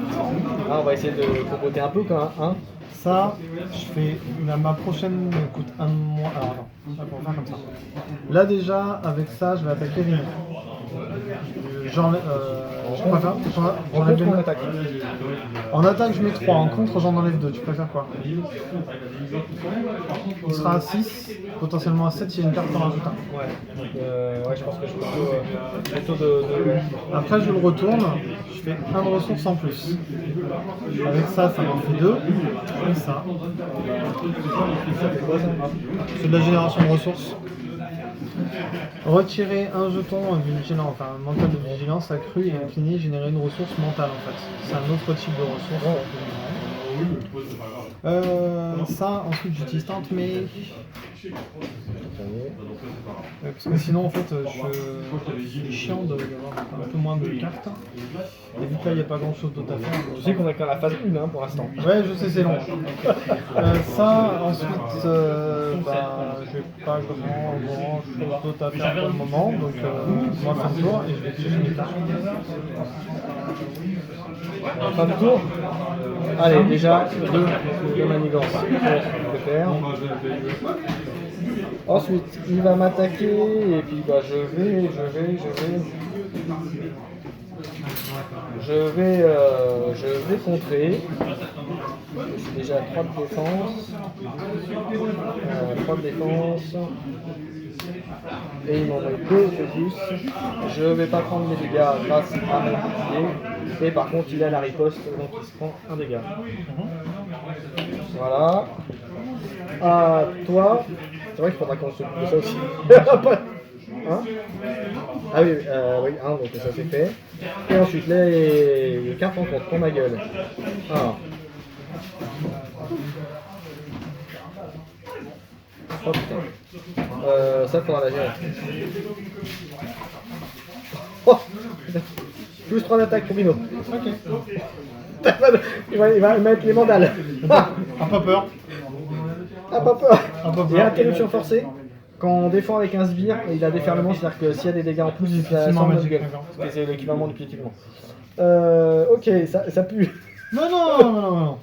Ah, on va essayer de compoter un peu quand même. Hein. Ça, je fais. Ma prochaine me coûte 1 de moins. Alors attends, on va faire comme ça. Là déjà, avec ça, je vais attaquer Rino. Je préfère. J'enlève en attaque. En attaque, je mets 3. En contre, j'en enlève 2. Tu préfères quoi? Il sera à 6, potentiellement à 7 s'il y a une carte en rajoute un. Ouais. Donc, ouais, je pense que je peux plutôt de. Après, je le retourne. Je fais 1 de ressources en plus. Avec ça, ça m'en fait 2. Et ça. C'est de la génération de ressources. Retirer un jeton vigilant, enfin un mental de vigilance accru et infini, générer une ressource mentale en fait. C'est un autre type de ressource. Ça, ensuite j'utilise tente, mais parce que sinon en fait c'est chiant d'avoir un peu moins de cartes. Et vu que là il n'y a pas grand chose d'autre à faire. Je sais qu'on est qu'à la phase 1 hein, pour l'instant. Ouais, je sais, c'est long. Ça, ensuite, je vais pas grand chose d'autre à faire pour le moment, donc moi fin de tour et je vais piocher mes cartes. Fin de tour. Allez, déjà, deux manigances pour le faire. Ensuite, il va m'attaquer et puis bah, je vais contrer. Je suis déjà à 3 de défense. 3 de défense. Et il m'en met 2 de plus. Je vais pas prendre les dégâts grâce à mon bouclier. Et par contre, il a la riposte, donc il se prend un dégât. Voilà. À toi. C'est vrai qu'il faudra qu'on se coupe ça aussi. Hein? Ah oui, oui, hein, donc ça c'est fait. Et ensuite, les cartes en compte pour ma gueule. Alors. Oh putain. Ça faudra la gérer. Oh putain. Plus 3 d'attaque pour Bino. Ok. il va mettre les mandales. Ah, pas peur. Ah, pas peur. Ah, pas peur. Il y a interruption forcée. Quand on défend avec un sbire, il a déferlement, c'est-à-dire que s'il y a des dégâts en plus, il fait la Effectivement, somme de magique, gueule. d'accord. Parce que c'est l'équivalent du piétinement. Ok, ça pue. Non.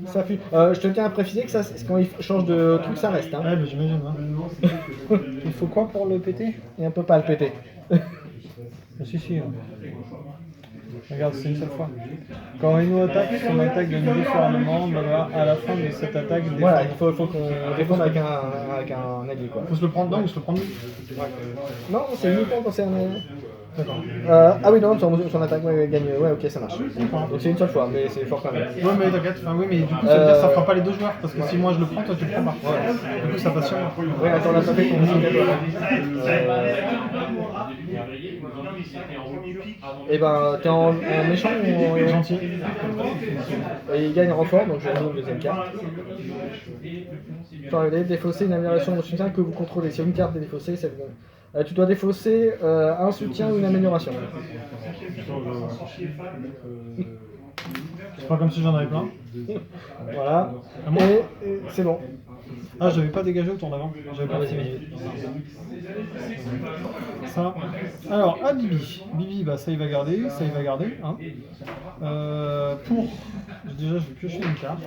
Ça pue. Je te tiens à préciser que ça, quand il change de truc, ça reste. Hein. Ouais, bah, j'imagine. Hein. Il faut quoi pour le péter? Et on peut pas le péter. Si. Regarde, c'est une seule fois. Quand Reno attaque, son attaque gagne 2 sur armement, à la fin de cette attaque, il Voilà, défend. il faut qu'on défende avec un allié quoi. Faut se le prendre dedans ou se le prendre Non, c'est uniquement quand c'est un allié. D'accord. Ah oui, non, son attaque gagne. Ouais, ok, ça marche. Donc c'est une seule fois, mais c'est fort quand même. Ouais, mais t'inquiète, oui, mais du coup, ça veut dire que ça fera pas les 2 joueurs, parce que si moi je le prends, toi tu le prends pas. Du coup, ça passe sur moi. Ouais, attends, on a pas fait ton Et ben, t'es en méchant ou en Gentil. Et il gagne renfort, donc je vais jouer une deuxième carte. Tu dois défausser une amélioration de soutien que vous contrôlez. Si une carte est défaussée, ça vous... tu dois défausser un soutien ou une amélioration. C'est pas comme si j'en avais plein. Voilà. Et c'est bon. Ah, j'avais pas dégagé au tour d'avant. J'avais pas laissé Bibi. Ça. Alors, à Bibi. Bibi, bah ça il va garder, Hein. Déjà, je vais piocher une carte.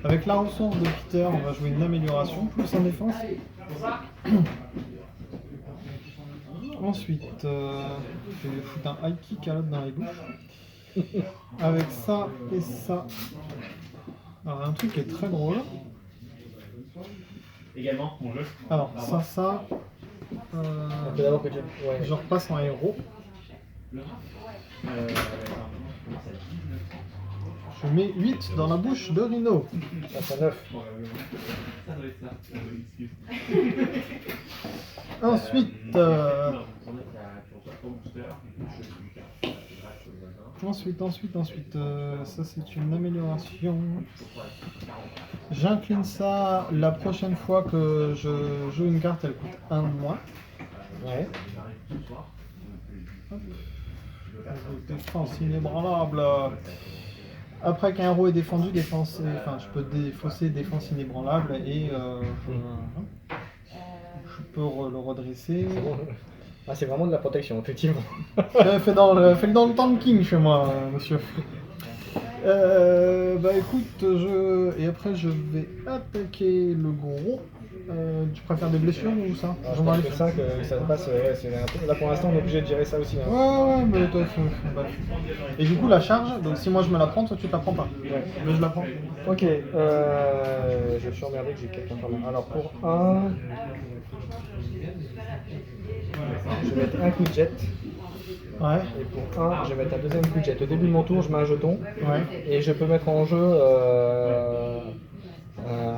Avec la ressource de Peter, on va jouer une amélioration, plus en défense. Ensuite, je vais foutre un high kick à l'autre dans les bouches. Avec ça et ça. Alors, un truc qui est très drôle. Également, mon jeu. Alors, ça. On peut d'abord que tu... Ouais. Je repasse en héros. Je mets 8 dans la bouche de Rino. Ça fait 9. Ensuite, ça c'est une amélioration. J'incline ça la prochaine fois que je joue une carte, elle coûte 1 de moins. Ouais. Défense inébranlable. Après qu'un héros est défendu, je peux défausser défense inébranlable et je peux le redresser. Ah, c'est vraiment de la protection, effectivement. Fait dans le tanking chez moi, monsieur. Bah écoute, et après je vais attaquer le gros. Tu préfères des blessures ou ça? Alors, je pense que 5, ça passe. Ouais, là pour l'instant, on est obligé de gérer ça aussi. Hein. Ouais, mais toi, bah. Et du coup, la charge, donc si moi je me la prends, toi tu te la prends pas. Ouais. Mais je la prends. Ok, je suis emmerdé que j'ai quelqu'un par là. Alors pour 1, je vais mettre un coup de jet. Ouais. Et pour 1, je vais mettre un deuxième coup de jet. Au début de mon tour, je mets un jeton. Ouais. Et je peux mettre en jeu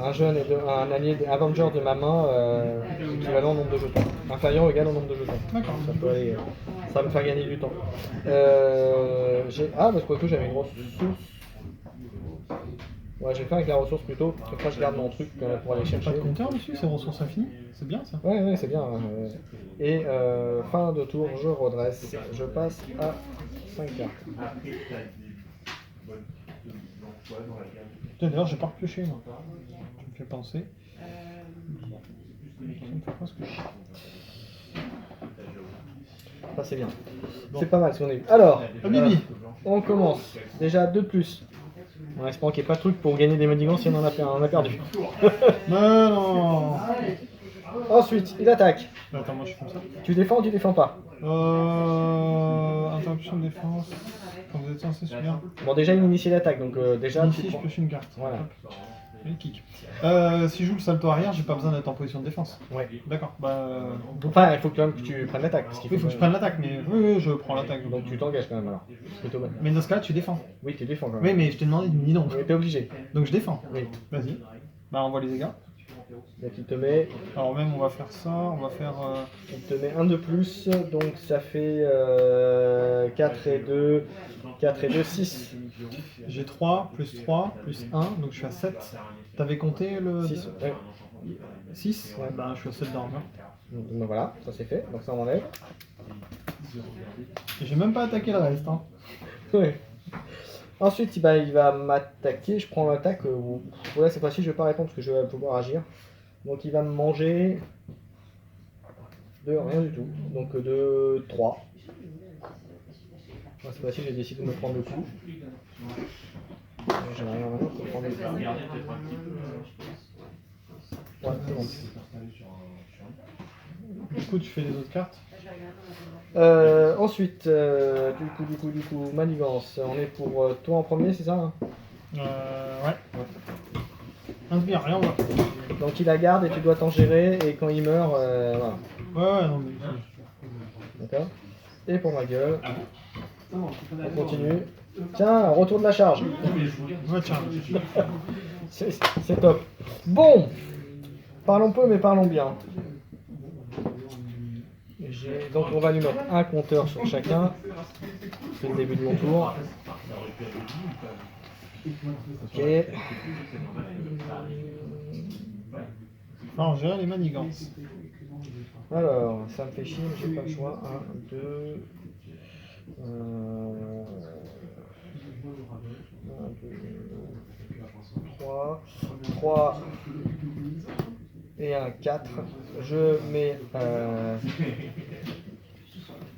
un jeune et un allié, un Avenger de ma main équivalent au nombre de jetons. Inférieur ou égal au nombre de jetons. D'accord. Ça peut aller, ça va me faire gagner du temps. Parce que j'avais une ressource. Ouais, je vais faire avec la ressource plutôt. Après, je garde mon truc pour aller chercher. Pas de compteur dessus, c'est ressources infinies. C'est bien ça. Ouais, c'est bien. Et fin de tour, je redresse. Je passe à 5 cartes. D'ailleurs, j'ai pas repioché moi. Tu me fais penser. Ça me fait presque chier. Ça, c'est bien. C'est pas mal ce qu'on a eu. Alors, Bibi. on commence. Déjà 2 de plus. En espérant qu'il n'y ait pas de truc pour gagner des manigances si on en a perdu. Mais non. Ensuite, il attaque. Attends, moi je fais comme ça. Tu défends ou tu défends pas? Interruption de défense. Quand vous êtes censé subir. Bon, déjà, il initie l'attaque, donc déjà... Ici, tu je prends- pioche une carte. Voilà. Et kick. Si je joue le salto arrière, j'ai pas besoin d'être en position de défense. Ouais. D'accord. Bah. Enfin, il faut quand même que tu prennes l'attaque. Parce qu'il Oui, il faut que je prenne l'attaque, mais oui, je prends l'attaque. Donc tu t'engages quand même alors. C'est plutôt bien. Mais dans ce cas-là, tu défends. Oui, tu défends quand même. Oui, mais je t'ai demandé, dis non. Mais t'es obligé. Donc je défends. Oui. Vas-y. Bah, on voit les dégâts. Donc il te met... Alors, même, on va faire ça. On va faire. Il te met un de plus, donc ça fait 4 et 2, 6. J'ai 3, plus 3, plus 1, donc je suis à 7. T'avais compté le. 6, ouais. 6 Ouais. Bah, je suis à 7 d'armure. Donc voilà, ça c'est fait, donc ça on enlève. Et j'ai même pas attaqué le reste. Hein. Ouais. Ensuite, il va m'attaquer, je prends l'attaque. Voilà, cette fois-ci je vais pas répondre parce que je vais pouvoir agir. Donc il va me manger de rien du tout, donc de 3. Cette fois-ci j'ai décidé de me prendre le coup. J'ai rien maintenant pour prendre le coup. Ouais, c'est bon. Du coup, tu fais les autres cartes. Ensuite, du coup, manigance. On est pour toi en premier, c'est ça hein? Ouais. Inspire, rien, on va. Donc il la garde et tu dois t'en gérer et quand il meurt, voilà. Ouais, non, mais. D'accord. Et pour ma gueule, on continue. Tiens, retour de la charge. Ouais, tiens. C'est top. Bon, parlons peu mais parlons bien. Donc on va lui mettre un compteur sur chacun. C'est le début de mon tour. Ok. Alors, gérer les manigances. Alors, ça me fait chier, mais j'ai pas le choix. 1, 2. 1, 2, 3. 3 et un 4. Je mets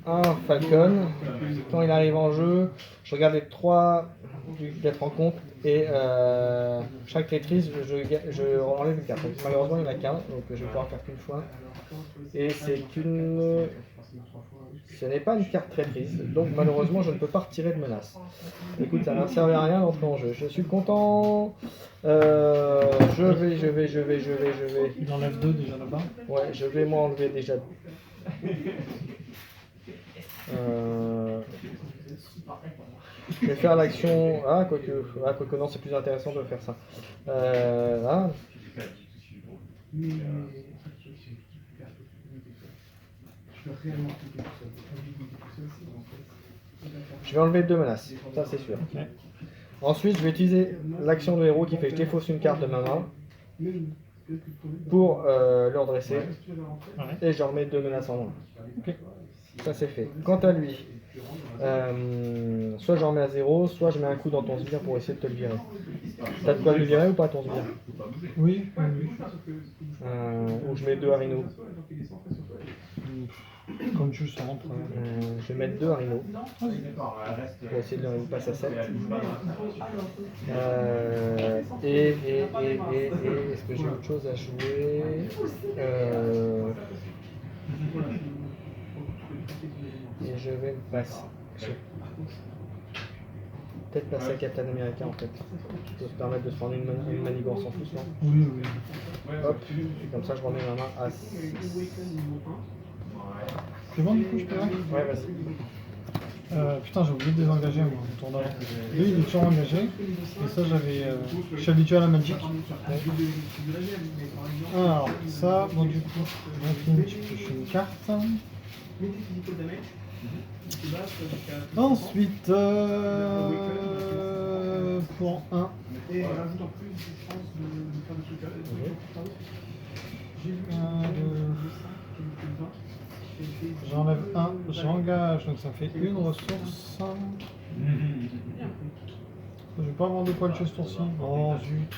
un Falcon. Quand il arrive en jeu, je regarde les 3 d'être en compte et chaque traîtrise, je enlève une carte. Donc, malheureusement, il n'y en a qu'un, donc je vais pouvoir faire qu'une fois. Et c'est une. Ce n'est pas une carte traîtrise, donc malheureusement je ne peux pas retirer de menace. Écoute, ça ne servait à rien d'entrer en jeu. Je suis content. Je vais. Il enlève 2 déjà là-bas. Ouais, je vais moi enlever déjà. Je vais faire l'action. Quoique non, c'est plus intéressant de faire ça. Là. Je vais enlever 2 menaces, ça c'est sûr. Okay. Ensuite, je vais utiliser l'action de héros qui fait que je défausse une carte de ma main pour le redresser. Et je remets 2 menaces en moins. Ça c'est fait. Quant à lui, soit j'en mets à 0, soit je mets un coup dans ton sbire pour essayer de te le virer. T'as de quoi le virer ou pas ton sbire? Oui. Ou je mets 2 à Rhino. Comme tu le sens. Je vais mettre 2 à Rhino. Pour essayer de le passer à 7. Est-ce que j'ai autre chose à jouer? Et je vais me passer. Peut-être passer à Captain America en fait. Qui peut se permettre de se prendre une manigance en plus, non? Oui. Hop, comme ça je remets ma main à 6. C'est bon du coup, je peux là? Ouais, vas-y. Putain, j'ai oublié de désengager moi, le tour d'avant. Lui, il est toujours engagé. Et ça, je suis habitué à la Magic. Alors, ça, bon, du coup, je fais une carte. Ensuite, pour 1. J'enlève 1, j'engage, donc ça fait une ressource. Je vais pas avoir de quoi le tuer ce tour-ci. Oh zut.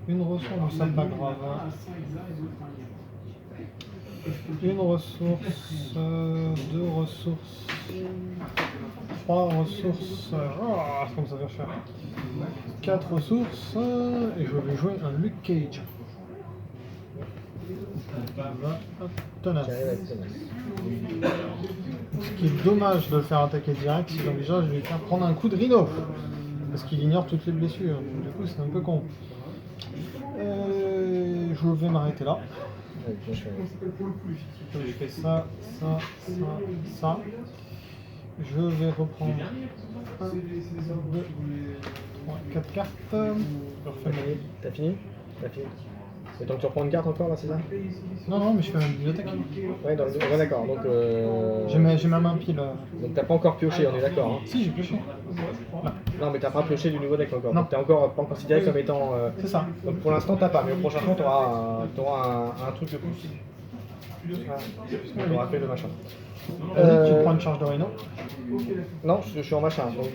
Une ressource, mais ça pas grave. Une ressource, 2 ressources, 3 ressources, comme ça va faire 4 ressources, et je vais jouer un Luke Cage. Tenace. Ce qui est dommage de le faire attaquer direct, sinon déjà je vais faire prendre un coup de Rhino, parce qu'il ignore toutes les blessures, donc du coup c'est un peu con. Je vais m'arrêter là. Je fais ça. Je vais reprendre 1, 2, 3, 4 cartes. Je refais ma... T'as fini? Et donc tu reprends une carte encore là, c'est ça? Non, mais je fais ma bibliothèque. Ouais, d'accord. Donc, j'ai ma main pile. Donc t'as pas encore pioché, on est d'accord hein? Si, j'ai pioché. Non, mais t'as pas pioché du nouveau deck encore. Non. Donc t'es encore pas considéré comme étant. C'est ça. Donc pour l'instant t'as pas, mais au prochain tour t'auras un truc de plus. T'auras fait le machin. Vas-y, tu prends une charge de Rhino. Non, je suis en machin, donc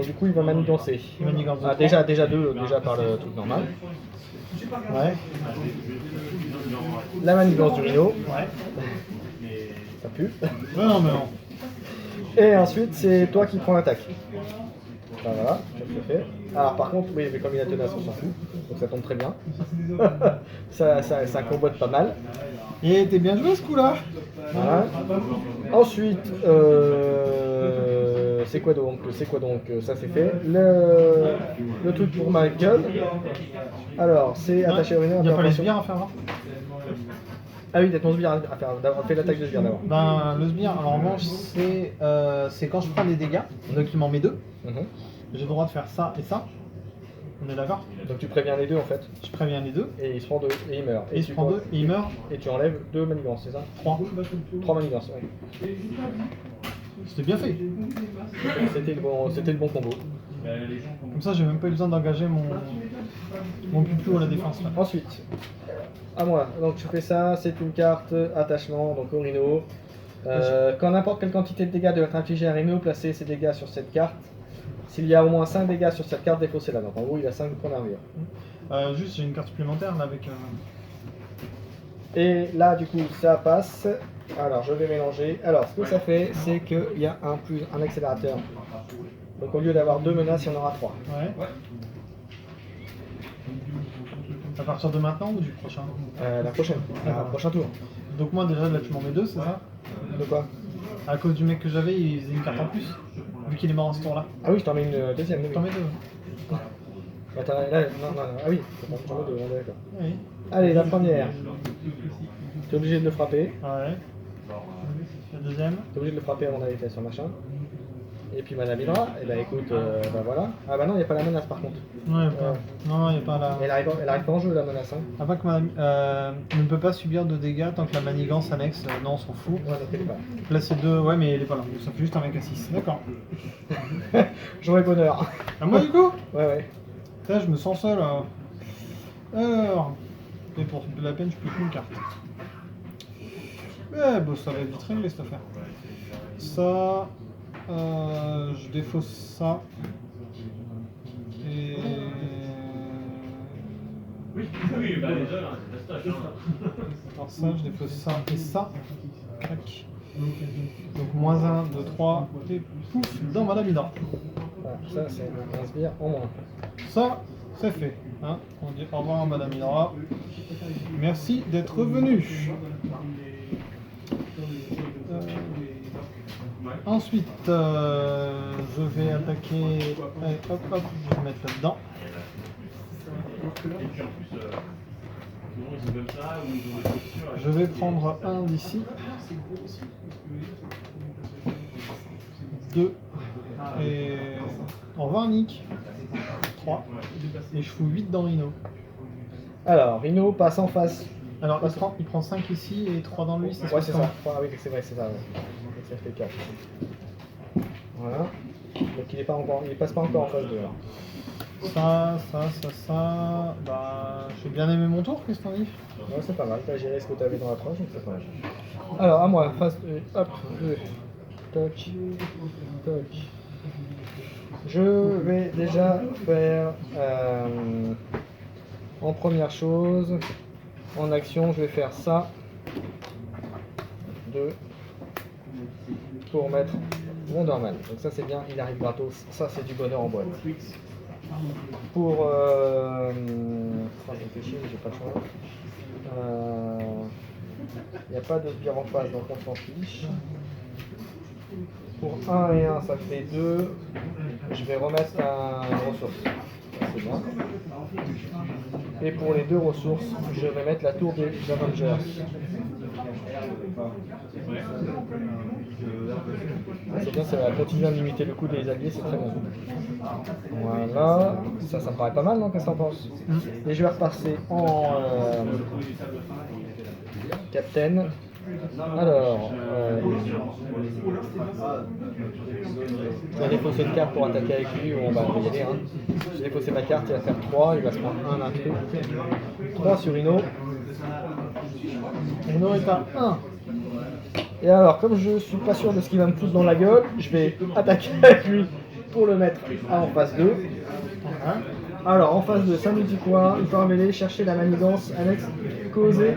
du coup il va manigancer. Il manigance de Ah, déjà deux, déjà par le truc normal. Ouais. La manigance du Rhino. Ouais. Ça pue. Mais non. Et ensuite c'est toi qui prends l'attaque. Enfin, voilà, je le fais. Alors par contre, oui, mais comme il a tenace, on s'en fout. Donc ça tombe très bien. ça combote pas mal. Et t'es bien joué ce coup-là. Voilà. Ensuite, c'est quoi donc? Ça c'est fait. Le truc pour Michael. Alors, c'est attaché au Rhino. Il n'y a pas les sbires à faire là? Ah oui, t'as ton sbire à faire. On fait l'attaque de sbire d'abord. Ben, le sbire, alors en revanche, c'est quand je prends des dégâts, donc il m'en met 2. J'ai le droit de faire ça et ça. On est d'accord? Donc tu préviens les deux en fait. Je préviens les deux. Et il se prend 2 et il meurt. Et il se prend 2 et il meurt. Et tu enlèves 2 manigances, c'est ça? 3. 3 manigances, oui. C'était bien fait. C'était le bon combo. Comme ça, j'ai même pas eu besoin d'engager mon pupou à la défense. Là. Ensuite, à moi. Donc je fais ça, c'est une carte attachement, donc au Rhino. Quand n'importe quelle quantité de dégâts doit être infligée à Rhino, placez ses dégâts sur cette carte. S'il y a au moins 5 dégâts sur cette carte, défaussez-la. Donc en gros, il a 5 points d'armure. Juste, j'ai une carte supplémentaire là avec. Et là, du coup, ça passe. Alors, je vais mélanger. Alors, ce que ça fait, c'est qu'il y a un accélérateur. Donc au lieu d'avoir 2 menaces, il y en aura 3. Ouais. À partir de maintenant ou du prochain? La prochaine. Prochain tour. Donc moi déjà là tu m'en mets 2, c'est ça? De quoi? À cause du mec que j'avais, il faisait une carte en plus. Vu qu'il est mort en ce tour-là. Ah oui, je t'en mets une deuxième. Je t'en mets 2. Attends, là, non, ah oui, j'en mets 2, on est d'accord. Oui. Allez, la première. T'es obligé de le frapper. Ouais. La deuxième. T'es obligé de le frapper avant d'aller sur machin. Et puis mana Vidra, et bah écoute, bah voilà. Ah bah non, il n'y a pas la menace par contre. Non, il n'y a pas. Non, il n'y a pas la. Elle arrive pas en jeu la menace. Hein. Avant que ne peut pas subir de dégâts tant que la manigance annexe. Non, on s'en fout. Ouais, donc elle est pas. Là, c'est 2. Ouais, mais elle est pas là. Ça fait juste un mec à 6. D'accord. J'aurais bonheur. À moi, du coup. Ouais, ouais. Là, je me sens seul. Alors. Et pour la peine, je peux qu'une carte. Eh, bon, ça va être vite réglé cette affaire. Ça. Je défausse ça. Et. Oui, bah déjà, c'est fastoche. Alors ça, je défausse ça et ça. Crac. Donc moins 1, 2, 3. Et pouf, dans Madame Hydra. Voilà, ça c'est un sbire en moins. Ça, c'est fait. Hein, on dit au revoir à Madame Hydra. Merci d'être venu. Ensuite, je vais attaquer. Allez, hop, hop, je vais mettre là-dedans. Et puis en plus, ils sont comme ça, ou ils ont des postures. Je vais prendre un d'ici. 2. Et. Au revoir, Nick. 3. Et je fous 8 dans Rhino. Alors, Rhino passe en face. Alors, il prend 5 ici et 3 dans lui, c'est Ouais, c'est comment? ça. Ah oui, c'est vrai, c'est ça. Ouais. Donc ça fait 4. Voilà. Donc il passe pas encore en phase 2. Alors. Ça. Bah, j'ai bien aimé mon tour, qu'est-ce que t'en dis? Ouais, c'est pas mal. T'as géré ce que t'avais dans la tranche, donc c'est pas mal. Alors, à moi, phase 2. Hop, 2. Toc. Toc. Je vais déjà faire en première chose, en action, je vais faire ça. 2. Pour mettre Wonderman. Donc ça c'est bien, il arrive gratos. Ça c'est du bonheur en boîte. Pour ça me fait chier, j'ai pas le choix. Il n'y a pas de sbire en face, donc on s'en fiche. Pour 1 et 1, ça fait 2. Je vais remettre un ressource. Ça, c'est bien. Et pour les 2 ressources, je vais mettre la tour des Avengers. C'est bien, ça va continuer à limiter le coût des alliés, c'est très bien. Voilà, ça me paraît pas mal, non? Qu'est-ce que t'en penses? Et je vais repasser en Captain. Alors, je vais défausser une carte pour attaquer avec lui, on va y aller. Hein. J'ai défaussé ma carte, il va faire 3, il va se prendre un truc. 3 sur Rhino. Rhino est à 1. Et alors, comme je suis pas sûr de ce qu'il va me foutre dans la gueule, je vais attaquer avec lui pour le mettre en phase 2. Alors, en phase 2, ça nous dit quoi? Il peut mêler, chercher la manigance, annexe, causer,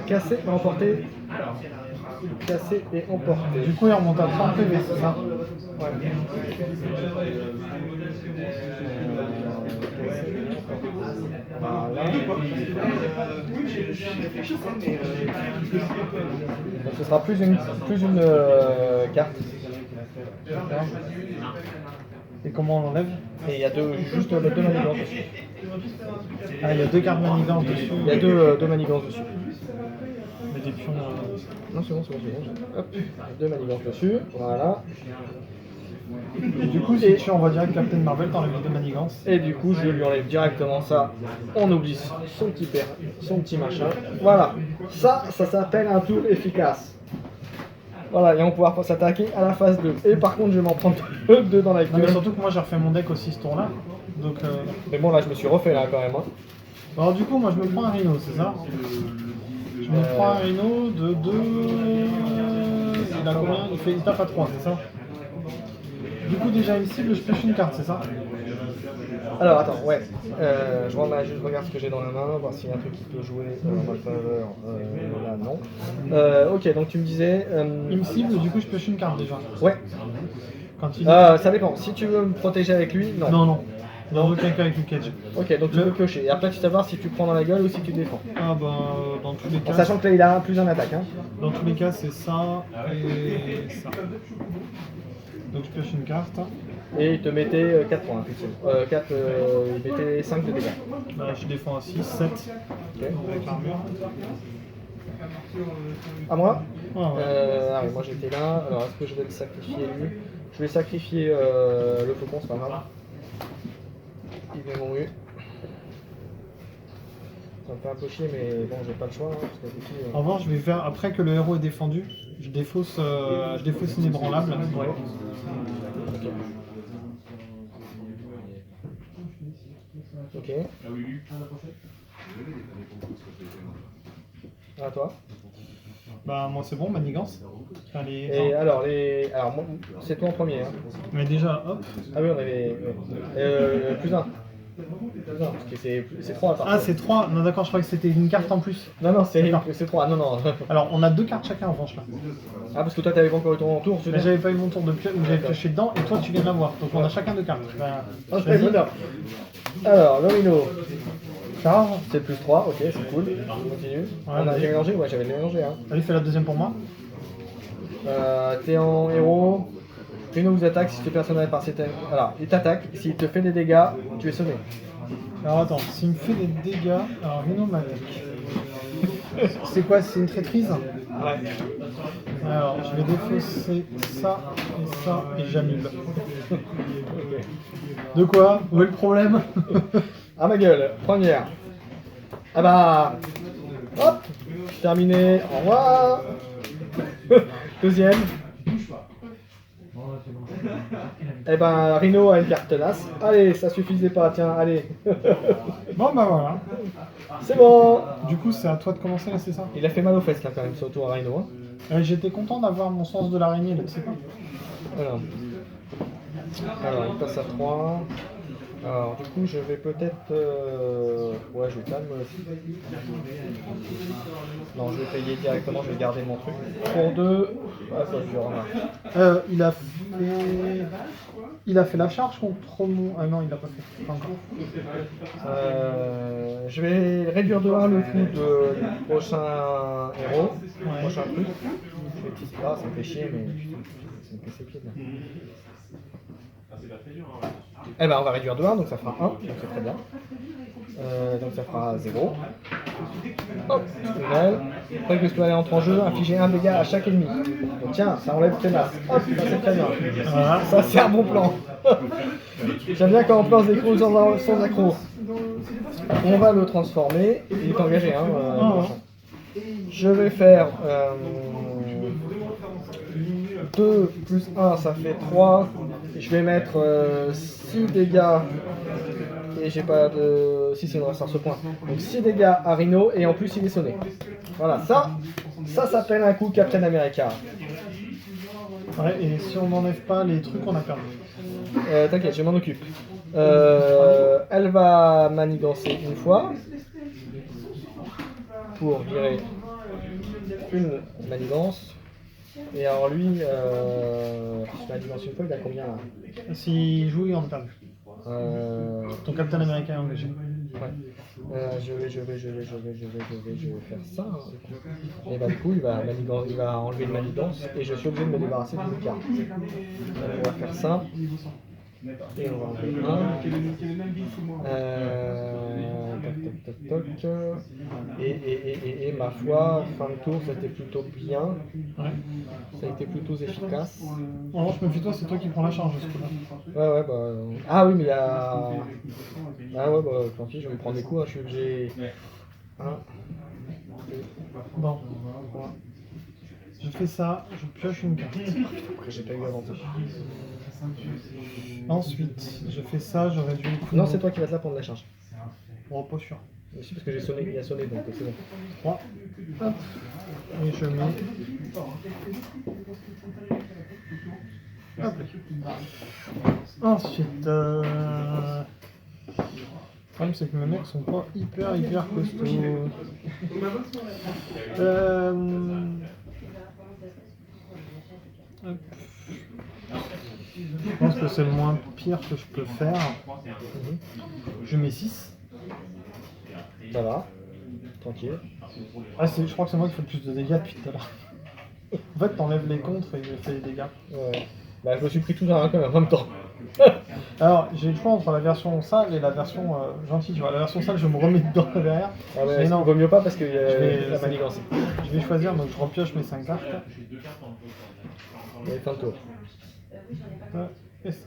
casser et emporter. Casser et emporter. Du coup, il remonte à 30 PV, c'est ça? Ouais. Voilà. Donc ce sera plus une carte. Et comment on l'enlève? Et il y a juste les 2 manigances dessus. Ah, il y a 2 cartes manigances dessus. Il y a deux manigances dessus. Mais des pions. Non, c'est bon. Hop, 2 manigances dessus. Voilà. Et du coup, si tu envoies direct Captain Marvel, t'enlèves les 2 manigances. Et du coup, je lui enlève directement ça. On oublie son petit machin. Voilà. Ça s'appelle un tour efficace. Voilà, et on va pouvoir s'attaquer à la phase 2. Et par contre, je vais m'en prendre 2 dans la Non, mais gueule. surtout que moi j'ai refait mon deck aussi ce tour là. Donc, Mais bon, là, je me suis refait là quand même. Hein. alors, du coup, moi je me prends un Rhino, c'est ça? Je me prends un Rhino de 2. Il a combien? Il tape à 3, c'est ça? Du coup, déjà une cible, je pêche une carte, c'est ça? Alors, attends, ouais. Je regarde ce que j'ai dans la main, voir s'il y a un truc qui peut jouer en ma faveur. Là, non. Ok, donc tu me disais. Il me cible, du coup, je pêche une carte déjà. Ouais. Quand il... Ça dépend. Si tu veux me protéger avec lui, non. Non. Il en veut quelqu'un avec une cage. Ok, donc tu peux piocher. Et après, tu savoir si tu prends dans la gueule ou si tu défends. Ah bah, dans tous les En cas. sachant que là, il a plus un attaque. Hein. Dans tous les cas, c'est ça et ça. Donc je pioche une carte. Et il te mettait 4 points, effectivement. Il mettait 5 de dégâts. Là, je défends à 6, 7. Ok. Avec l'armure. À moi Ouais, ouais. Ah oui, moi j'étais là. Alors est-ce que je vais le sacrifier lui? Je vais sacrifier le faucon, c'est pas grave. Il est mon U. Ça me fait un peu chier, mais bon, j'ai pas le choix. Hein, parce que, du coup, En revanche, je vais faire, après que le héros est défendu, je défausse inébranlable. Ouais. Ok. À toi. Bah, moi c'est bon, manigance. Allez, Et alors, moi, c'est toi en premier. Hein. mais déjà, hop. Ah oui, on avait. Ouais. Plus un. Plus un, parce que c'est 3 par Ah, contre. c'est 3. Non, d'accord, je croyais que c'était une carte en plus. Non, c'est D'accord. 3. Non, non. Alors, on a 2 cartes chacun en revanche là. Ah, parce que toi, t'avais pas encore eu ton tour, tu Mais j'avais pas eu mon tour de pioche où j'avais pioché dedans et toi tu viens de l'avoir. Donc on a chacun 2 cartes. Bah, Ah, vas-y. bonheur. Alors, le Rhino. Charge, c'est plus 3, ok, c'est cool. On continue. Ouais, J'ai mélangé, ouais, j'avais mélangé. Hein. Allez, fais la deuxième pour moi. T'es en héros. Rhino vous attaque si tu es personnel par cette. Alors, il t'attaque. S'il te fait des dégâts, tu es sonné. Alors attends, s'il me fait des dégâts, alors Rhino m'attaque. C'est quoi? C'est une traîtrise? Ouais. Alors je vais défausser ça et j'annule. De quoi? Où est le problème? Ah ma gueule, première. Ah bah. Hop, terminé. Au revoir. Deuxième. Eh ben, Rhino a une carte tenace. Allez, ça suffisait pas, tiens, allez. Bon bah voilà. C'est bon. Du coup c'est à toi de commencer là, c'est ça? Il a fait mal aux fesses là quand même, ce tour à Rhino. Hein. J'étais content d'avoir mon sens de l'araignée là, tu sais pas? Alors, il passe à 3. Alors, du coup, je vais peut-être. Ouais, je vais calme aussi. Non, je vais payer directement, je vais garder mon truc. Pour 2. Ah, ça dure. Hein. Il a fait la charge contre mon... Ah non, il l'a pas fait. Pas encore. Je vais réduire de 1 le coût du prochain héros. Ouais. Prochain truc. Je vais utiliser. Ah, ça me fait chier, mais putain, ça me casse les pieds là. Eh ben, on va réduire de 1, donc ça fera 1, donc c'est très bien. Donc ça fera 0. Hop, nouvelle. Après que je peux aller entrer en jeu, infliger 1 dégât à chaque ennemi. Donc tiens, ça enlève tenace. Hop, ça c'est très bien. Voilà. Ça c'est un bon plan. J'aime bien quand on place des crocs sans accro. On va le transformer. Il est engagé, hein. Je vais faire 2 plus 1, ça fait 3. Je vais mettre 6 dégâts. Et j'ai pas de. Si, c'est une ressort ce point. Donc 6 dégâts à Rhino et en plus il est sonné. Voilà, ça s'appelle un coup Captain America. Ouais, et si on n'enlève pas les trucs, on a perdu. T'inquiète, je m'en occupe. Elle va manigancer une fois pour virer une manigance. Et alors lui, si je manigance une fois, il a combien là? S'il joue, on a perdu. Ton Captain America est engagé. Ouais. Je vais faire ça. Hein. Et bah du coup, il va enlever une manigance et je suis obligé de me débarrasser d'une carte. On va faire ça. Et on va enlever un. Et ma foi, fin de tour, c'était plutôt bien. Ouais. Ça a été plutôt efficace. En revanche, méfie-toi, c'est toi qui prends la charge ce coup-là. Ouais, bah. Ah oui, mais il y a. Ah ouais, bah, tant pis, je vais me prendre des coups, hein, je suis obligé. 1, 2, Bon, 3. je fais ça, je pioche une carte. Après, j'ai pas eu l'avantage. Ensuite, je fais ça, je réduis le coup. Non, c'est toi qui vas te la prendre la charge. Bon, pas sûr. Aussi parce que j'ai sonné, il a sonné donc c'est bon. 3. Hop. Et je mets. Hop. Ensuite, le problème c'est que mes mecs sont pas hyper costauds. Hop. Je pense que c'est le moins pire que je peux faire. Je mets 6. Ça va. Tranquille. Ah, je crois que c'est moi qui fais le plus de dégâts depuis tout à l'heure. En fait, t'enlèves les contres et il me fait les dégâts. Ouais. Bah, je me suis pris tout dans un en même temps. Alors, j'ai le choix entre la version sale et la version gentille. Tu vois, la version sale, je me remets dedans derrière. Ah ouais, Mais il non, vaut mieux pas parce que vais- la manigance. je vais choisir, donc je repioche mes 5 cartes. Et fin de tour. Et ça.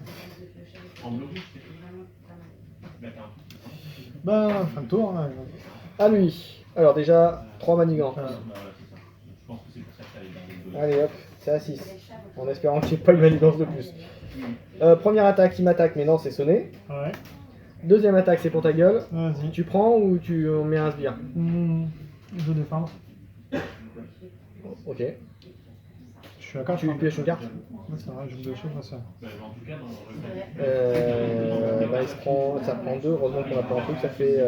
Ben, fin de tour. Hein. À lui. Alors déjà, 3 manigances. Allez hop, c'est à 6. En espérant qu'il n'y ait pas une manigance de plus. Première attaque, il m'attaque, mais non, c'est sonné. Ouais. Deuxième attaque, c'est pour ta gueule. Vas-y. Tu prends ou tu mets un sbire? Je défends. Ok. Je suis à 4. Tu pioches une carte. C'est vrai, je me pioche pas ça. Bah, ça prend 2, heureusement qu'on n'a pas un truc, ça fait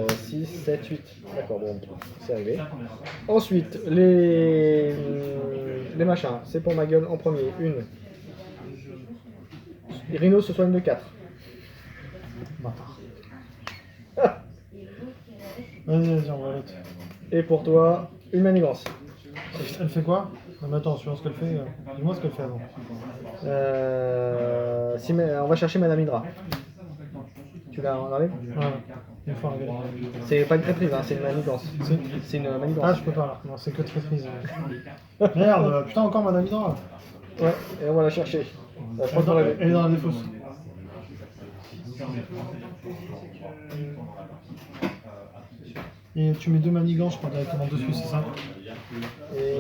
6, 7, 8. D'accord, bon, c'est arrivé. Ensuite, les machins, c'est pour ma gueule en premier. Une. Rhino se soigne de 4. Bâtard. Vas-y, on va l'autre. Et pour toi, une manigance. Elle fait quoi? Non, mais attends, suivant ce qu'elle fait, dis-moi ce qu'elle fait avant. On va chercher Madame Hydra. Tu l'as en enlevé? Ouais, une fois réglé. C'est pas une traîtrise, hein, c'est une manigance. C'est une manigance. Ah, je peux pas là. Non, c'est que traîtrise. Merde, putain, encore Madame Hydra. Ouais, et on va la chercher. Je crois qu'on l'avait. Elle est dans la défausse. Et tu mets 2 manigances, je crois, directement dessus, c'est ça? Et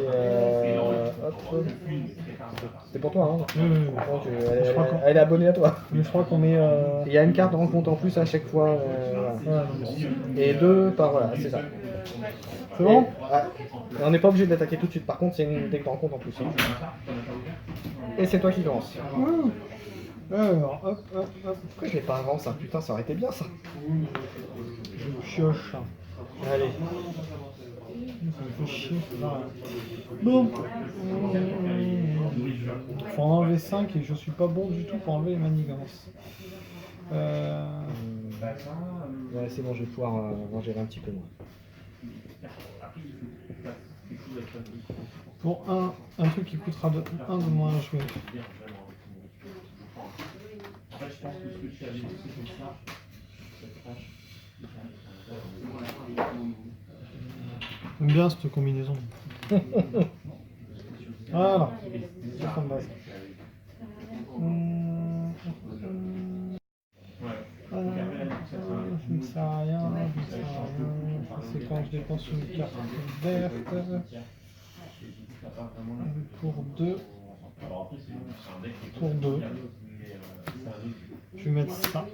hop. C'est pour toi, hein? Oui. Donc, Je crois qu'on- elle est abonnée à toi. Mais je crois qu'on met. Il y a une carte en compte en plus à chaque fois. Voilà. Et 2 par. Voilà, c'est ça. C'est bon? Et on n'est pas obligé de l'attaquer tout de suite, par contre, c'est une deck en compte en plus. Hein. Et c'est toi qui commence. Alors, hop. Pourquoi je l'ai pas avant ça? Putain, ça aurait été bien ça. Je pioche. Allez. Ça me fait chier, c'est là. Bon. Faut en enlever 5 et je suis pas bon du tout pour enlever les manigances. Ouais, c'est bon, je vais pouvoir en gérer un petit peu moins. Pour un truc qui coûtera de 1 de moins à jouer. J'aime bien cette combinaison. Voilà. C'est comme base. Je ne sais rien. C'est quand je dépense une carte verte. Pour 2. Je vais mettre ça.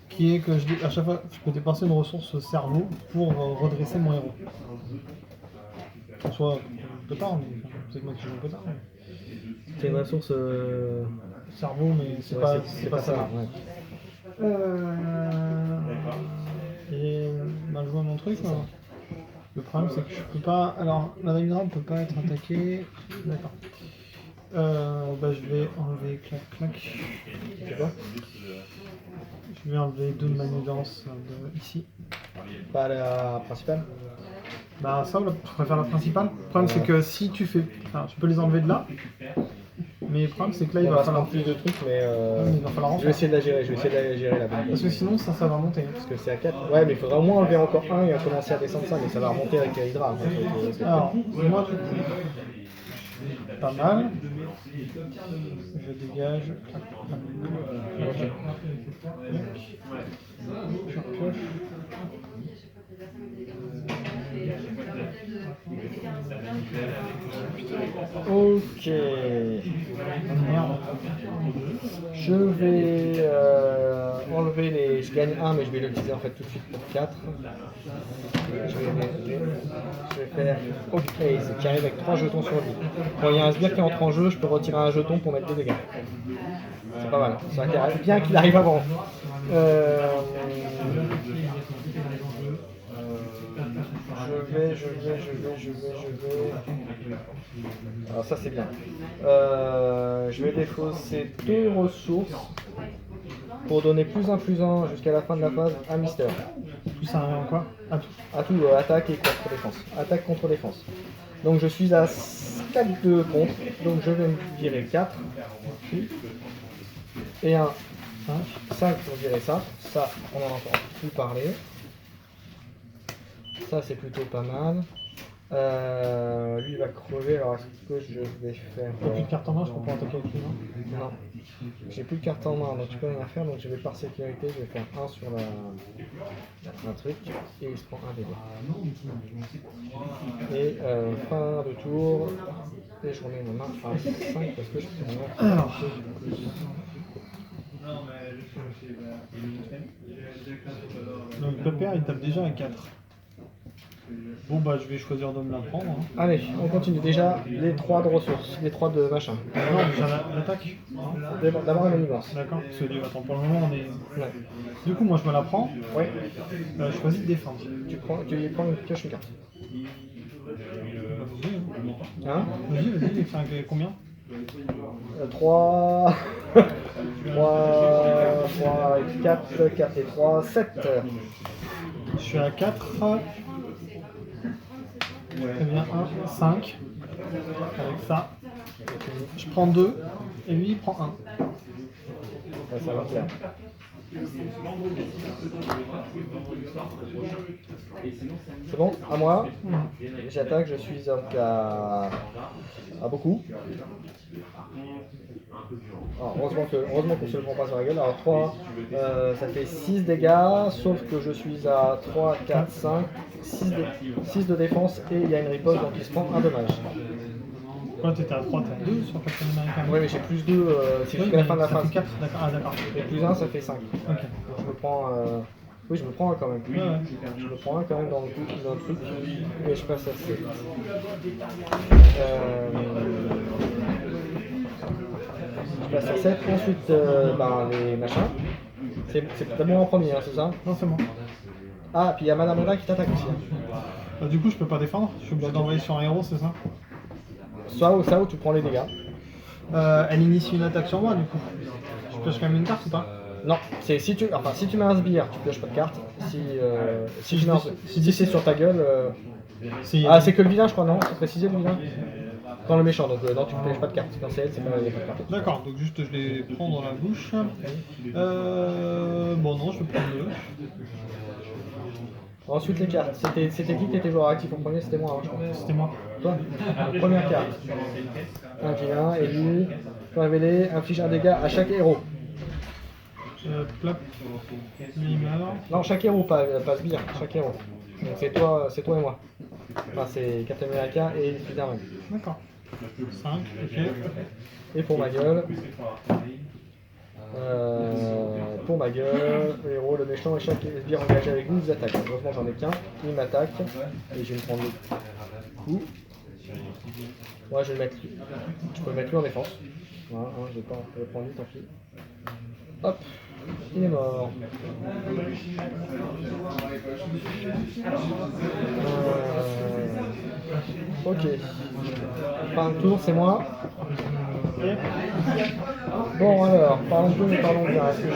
Qui est que à chaque fois, je peux dépenser une ressource cerveau pour redresser mon héros. Soit potard, mais c'est moi qui joue potard. C'est une ressource. Cerveau, mais c'est Ouais, pas ça. Ouais. Et bah, je vois mon truc. Moi. Le problème, c'est que je peux pas. Alors, la Hydra ne peut pas être attaquée. D'accord. Bah, je vais enlever clac. C'est quoi? Je vais enlever 2 manigances ici. Pas la principale? Bah ça, je préfère la principale. Le problème c'est que si tu fais... Enfin, tu peux les enlever de là. Mais le problème c'est que là il On va va falloir... prendre plus de trucs, mais il va falloir en je vais faire. essayer de la gérer la bonne. Parce que sinon ça va monter. Parce que c'est à 4. Ouais, mais il faudra au moins enlever encore un et commencer à descendre ça, mais ça va remonter avec la Hydra. Alors, moi du coup... Pas mal. Je dégage. Clac. Je repioche. Ok. Merde. Je vais enlever les... Je gagne 1, mais je vais l'utiliser en fait tout de suite pour 4. Je vais faire Oak-Ace qui arrive avec 3 jetons sur lui. Quand il y a un sbire qui entre en jeu, je peux retirer un jeton pour mettre 2 dégâts. C'est pas mal. Ça arrive bien qu'il arrive avant. Je vais. Alors ça c'est bien. Je vais défausser 2 ressources pour donner +1/+1 jusqu'à la fin de la phase à Mister. Tout ça rien quoi? À tout. À tout, attaque et contre-défense. Attaque contre-défense. Donc je suis à 4 de contre, donc je vais me virer 4. Et un 5 pour virer ça. Ça, on en entend plus parler. Ça, c'est plutôt pas mal. Lui, il va crever. Alors, est-ce que je vais faire... T'as plus de carte en main, je comprends attaquer avec lui, non? Non. J'ai plus de carte en main, donc je peux rien faire. Donc je vais par sécurité, je vais faire 1 sur un truc. Et il se prend un dégât. Et fin de tour. Et je remets ma main à 5 parce que je peux rien faire. Alors. Donc le père il tape déjà à 4. Bon bah je vais choisir de me la prendre. Hein. Allez, on continue. Déjà, les 3 de ressources, les 3 de machin. Non, déjà l'attaque. D'abord la manigance. D'accord, parce que attends, pour le moment on est. Ouais. Du coup moi je me la prends. Ouais. Je choisis de défendre. Tu prends une pioche, une carte. Hein? Vas-y, c'est un combien 3, 4, 4 et 3, 7. Je suis à 4. Très bien, 1, 5. Avec ça. Je prends 2. Et lui il prend 1. Ouais, ça va faire. C'est bon, à moi. J'attaque, je suis donc à beaucoup. Alors, heureusement qu'on se le prend pas sur la gueule. Alors 3, ça fait 6 dégâts, sauf que je suis à 3, 4, 5, 6 de défense et il y a une riposte donc il se prend un dommage. Quand t'étais à 3, t'as 2 sur Captain America. Oui mais j'ai plus 2, c'est jusqu'à la fin de la phase. 4, d'accord. Ah d'accord. Et plus 1 ça fait 5. Ok. Donc je me prends... Oui, je me prends un quand même. Ouais, ouais. Je me prends un quand même dans le truc, et je passe à 7. Je passe à 7, ensuite les machins. C'est d'abord en premier, hein, c'est ça? Non, c'est moi. Ah, puis il y a Madame Honda qui t'attaque aussi. Hein. Du coup, je peux pas défendre. Je suis obligé d'envoyer sur un héros, c'est ça? Soit ou tu prends les dégâts. Elle initie une attaque sur moi, du coup. Je pioche quand même une carte ou pas? Non, c'est si tu mets un sbire, tu pioches pas de carte. Si c'est sur ta gueule. Ah, c'est que le vilain, je crois, non? C'est précisé le vilain? Dans le méchant, donc non, tu pioches pas de carte. Quand c'est elle, c'est pas, y a pas de carte. D'accord, donc juste je les prends dans la bouche. Bon, non, je vais prendre 2. Ensuite, les cartes. C'était qui était joueur actif en premier? C'était moi, hein, je crois. C'était moi. Toi? Première carte. Un vilain, élu. Faut révéler, inflige un dégât à chaque héros. Plop. Il meurt. Non, chaque héros, pas sbire, chaque héros. Donc c'est toi et moi. Enfin, c'est Captain America et Spider-Man. D'accord. 5, ok. Et pour ma gueule. Le héros, le méchant et chaque sbire engagé avec vous vous attaque. Heureusement, j'en ai qu'un. Il m'attaque. Et je vais me prendre le coup. Moi, je vais le mettre. Je peux le mettre lui en défense. Voilà, hein, je vais pas le prendre lui, tant pis. Hop, il est mort. Ok. Fin de tour, c'est moi. Bon alors, parlons bien. Est-ce que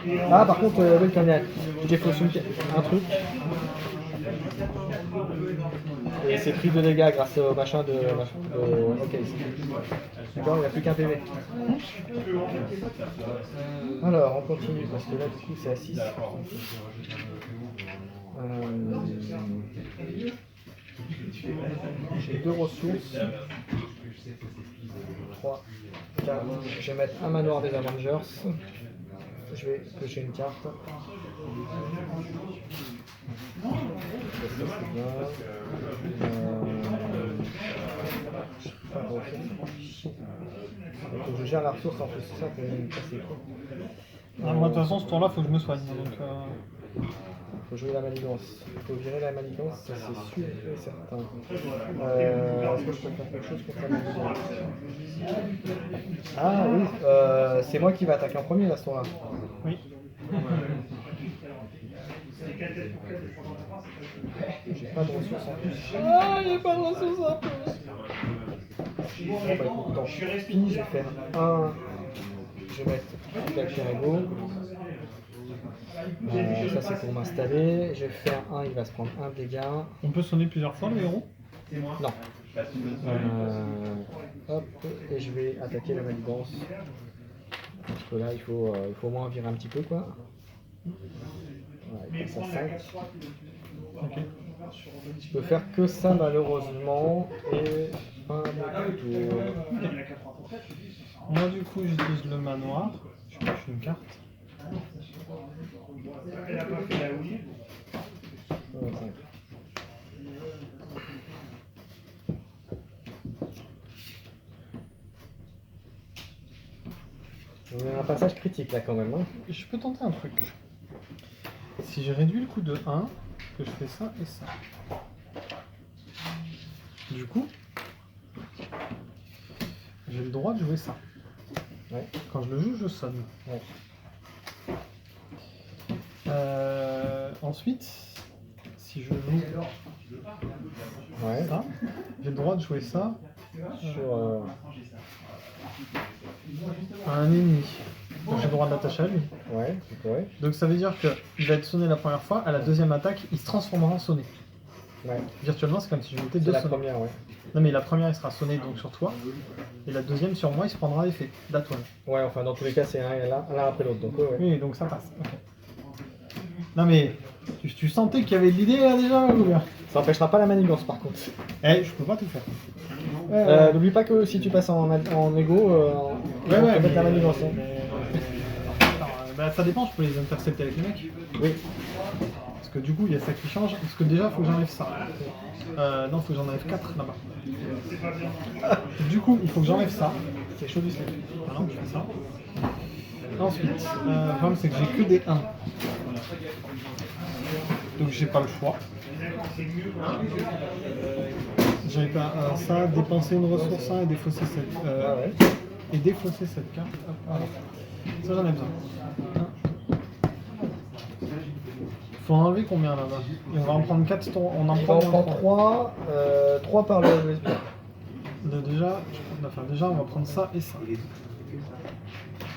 j'ai Ah, par contre, oui, quand j'ai faussé un truc. Et c'est pris de dégâts grâce au machin de... Ok. D'accord, il n'y a plus qu'un PV. Alors, on continue, parce que là, du coup, c'est à 6. J'ai 2 ressources. 3, 4. Je vais mettre un manoir des Avengers. Je vais piocher une carte. Je gère la ressource en plus, c'est ça que je vais me passer. Moi, de toute façon, ce tour-là, faut que je me soigne. Donc, faut jouer la manigance. Faut gérer la manigance, ça c'est sûr et certain. Est-ce que je peux faire quelque chose contre la manigance? Ah oui, c'est moi qui vais attaquer en premier là ce tour-là. oui. J'ai pas de ressources en plus. Ah, j'ai pas de ressources en plus. Bon bah écoute, tant pis, je vais faire un. Je vais mettre Captain Ego. Ça c'est pour m'installer. Je vais faire un, il va se prendre un dégât. On peut sonner plusieurs fois le héros? Non. Hop, et je vais attaquer la manigance. Parce que là il faut au moins virer un petit peu quoi. Voilà, il passe à 5. Ok. Je peux faire que ça malheureusement. Et un tour. Moi du coup j'utilise le manoir. Je pioche une carte. 25. On a un passage critique là quand même. Hein. Je peux tenter un truc. Si je réduis le coût de 1, que je fais ça et ça. Du coup, j'ai le droit de jouer ça. Ouais. Quand je le joue, je sonne. Ouais. Ensuite, si je joue Ouais. ça, j'ai le droit de jouer ça Sur, à un ennemi. Donc j'ai le droit de l'attacher à lui. ouais, ouais. Donc ça veut dire qu'il va être sonné la première fois, à la deuxième attaque, il se transformera en sonné. Ouais. Virtuellement, c'est comme si je mettais C'est deux la sonnés. première, ouais. Non mais la première, il sera sonné donc sur toi, et la deuxième sur moi, il se prendra l'effet d'atoile. Ouais, enfin dans tous les cas c'est l'un après l'autre. Donc ouais, ouais. Oui, donc ça passe. Ok. Non mais, tu sentais qu'il y avait de l'idée là déjà, ou bien? Ça n'empêchera pas la manigance par contre. Eh, je peux pas tout faire. N'oublie pas que si tu passes en égo, ils vont te mettre la manigance. Hein. Bah, ça dépend, je peux les intercepter avec les mecs. Oui. Parce que du coup, il y a ça qui change. Parce que déjà, il faut que j'enlève ça. Non, il faut que j'en enlève 4 là-bas. Du coup, il faut que j'enlève ça. C'est chaud du slip. Voilà, je fais ça. Ensuite, le problème c'est que j'ai que des 1. Donc j'ai pas le choix. J'ai pas ça, dépenser une ressource 1 et défausser cette. Ah ouais. Et défausser cette carte. Hop, voilà. Ça j'en ai besoin. Faut en enlever combien là-bas? Et on va en prendre 4 tours. On en On va en prend prendre 3 par le lesbien. Déjà, on va prendre ça et ça.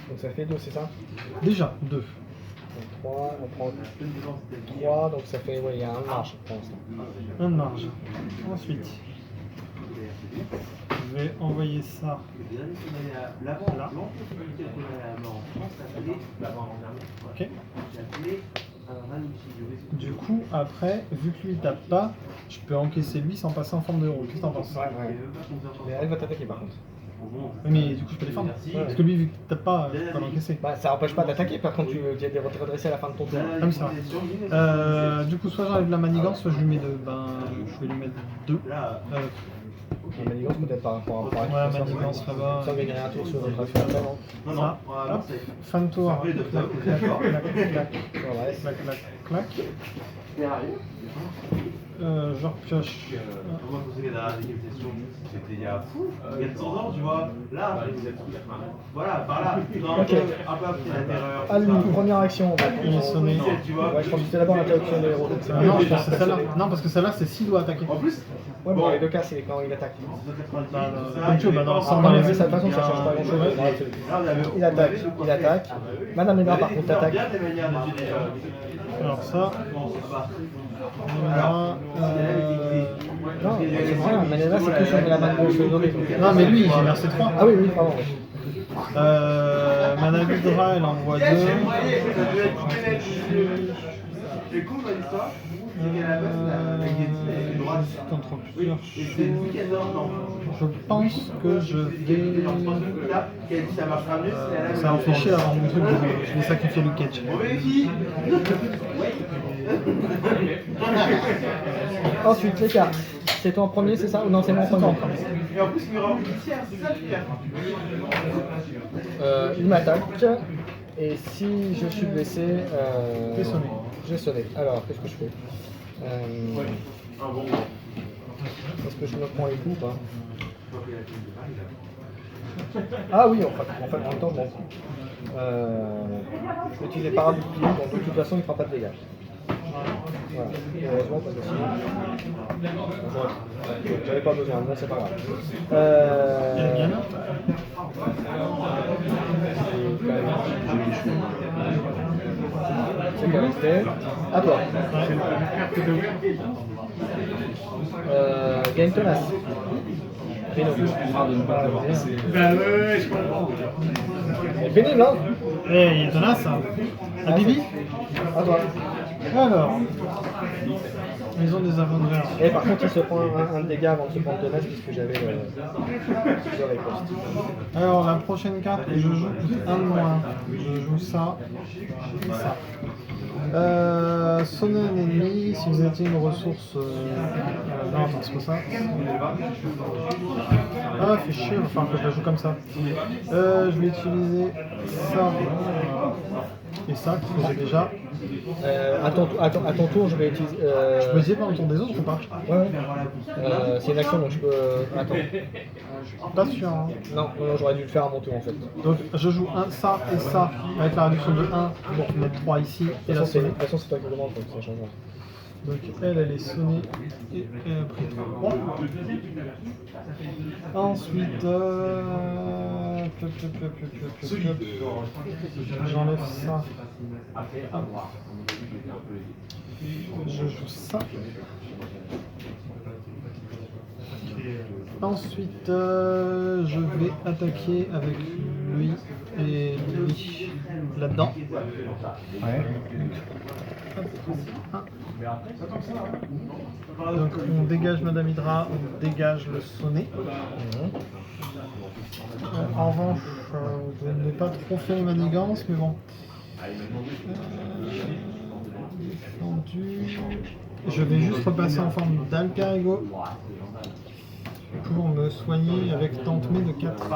Donc ça fait 2, c'est ça? Déjà, 2. Donc 3, on prend 3, donc ça fait, ouais, il y a un marge pour l'instant. Un de marge. Ensuite, je vais envoyer ça là. Ok. Du coup, après, vu que lui tape pas, je peux encaisser lui sans passer en forme de héros. Qu'est-ce que t'en penses? Ouais. Mais elle va t'attaquer par contre. Oui, mais du coup, je peux défendre. Parce que lui, vu que tape pas, je peux l'encaisser. Bah ça empêche pas d'attaquer, par contre tu vas te redresser à la fin de ton tour. Ah oui, c'est vrai. Du coup, soit j'enlève la manigance, soit je lui mets deux. Ben, je vais lui mettre 2. La manigance peut-être par rapport à Ouais, manigance là-bas. Ça gagnerait un tour sur notre action après, non? Ça, hop, fin de tour. Clac, clac, clac, clac, Sur le reste. clac, clac, clac. Je repioche. C'était il y a 400 ans, tu vois. Là, voilà, par là. Ok. Un peu après la terreur. Allez, première action, on va Il est sonné. Tu vois. Ouais, je pense que c'est d'abord l'interruption des héros. Donc c'est Non, je pense que c'est celle-là. Non, parce que celle-là, c'est s'il doit attaquer. En plus, Ouais, bon, les deux cas, c'est quand il attaque. Comme tu veux, bah non, Sans sans enlever enlever ça, de toute façon, ça change pas grand chose. Il attaque. Madame Edra, par contre, attaque. bien des manières de tuer Alors ça, Non, c'est vrai, Manedra, c'est que sur la main gauche de Doré. non, mais lui, j'ai versé 3. Ah oui, oui, pardon. Manabidra, elle envoie 2. C'est cool l'histoire. Contre plusieurs Et c'est choses. 14 ans. Je pense que je vais. Ça marchera mieux si elle a Ça en fait chier avant mon truc, je vais sacrifier le catch. On vérifie. Ensuite, les cartes. C'est toi en premier, c'est ça? Ou non, c'est moi en premier? Et en plus, il me rend judiciaire, c'est ça le pire. Il m'attaque. Et si je suis blessé, T'es sonné. j'ai sonné. Alors, qu'est-ce que je fais? Est-ce que je me prends les coups ou pas? Ah oui, en fait, en même temps, bon. Je vais utiliser parabouclier, donc de toute façon, il ne fera pas de dégâts. Voilà. Et heureusement, parce que sinon. J'avais pas besoin, mais c'est pas grave. C'est bien resté. À toi. Gagne tenace. Rhino. Je comprends. C'est pénible, hein? Eh, il est tenace, hein. Ah, Bibi? À toi. Alors. Ils ont des aventures. Et par contre, il se prend un dégât avant de se prendre tenace puisque j'avais le riposte. Alors, la prochaine carte que je joue coûte 1 de moins. Je joue ça et ça. Sonner un ennemi si vous avez une ressource. Non, attends, c'est pas ça. Ah, fait chier, il va falloir que je la joue comme ça. Je vais utiliser ça et ça que j'ai déjà. À ton tour, je vais utiliser. Je peux essayer par le tour des autres ou pas? Ouais. C'est une action donc je peux. Attends. Pas sûr. Hein. Non, j'aurais dû le faire à mon tour en fait. Donc je joue ça et ça avec la réduction de 1 pour mettre 3 ici et De la toute sonner. façon, c'est toi qui demande donc ça change rien. Donc elle est sonnée et elle a pris 3. Ensuite, j'enlève ça. Je joue ça. Ensuite, je vais attaquer avec lui et lui là-dedans. Ouais. Donc on dégage Madame Hydra, on dégage le sonnet. En revanche, je n'ai pas trop fait les manigances, mais bon. Défendu. Je vais juste repasser en forme d'alter ego pour me soigner avec Tantemé de 4.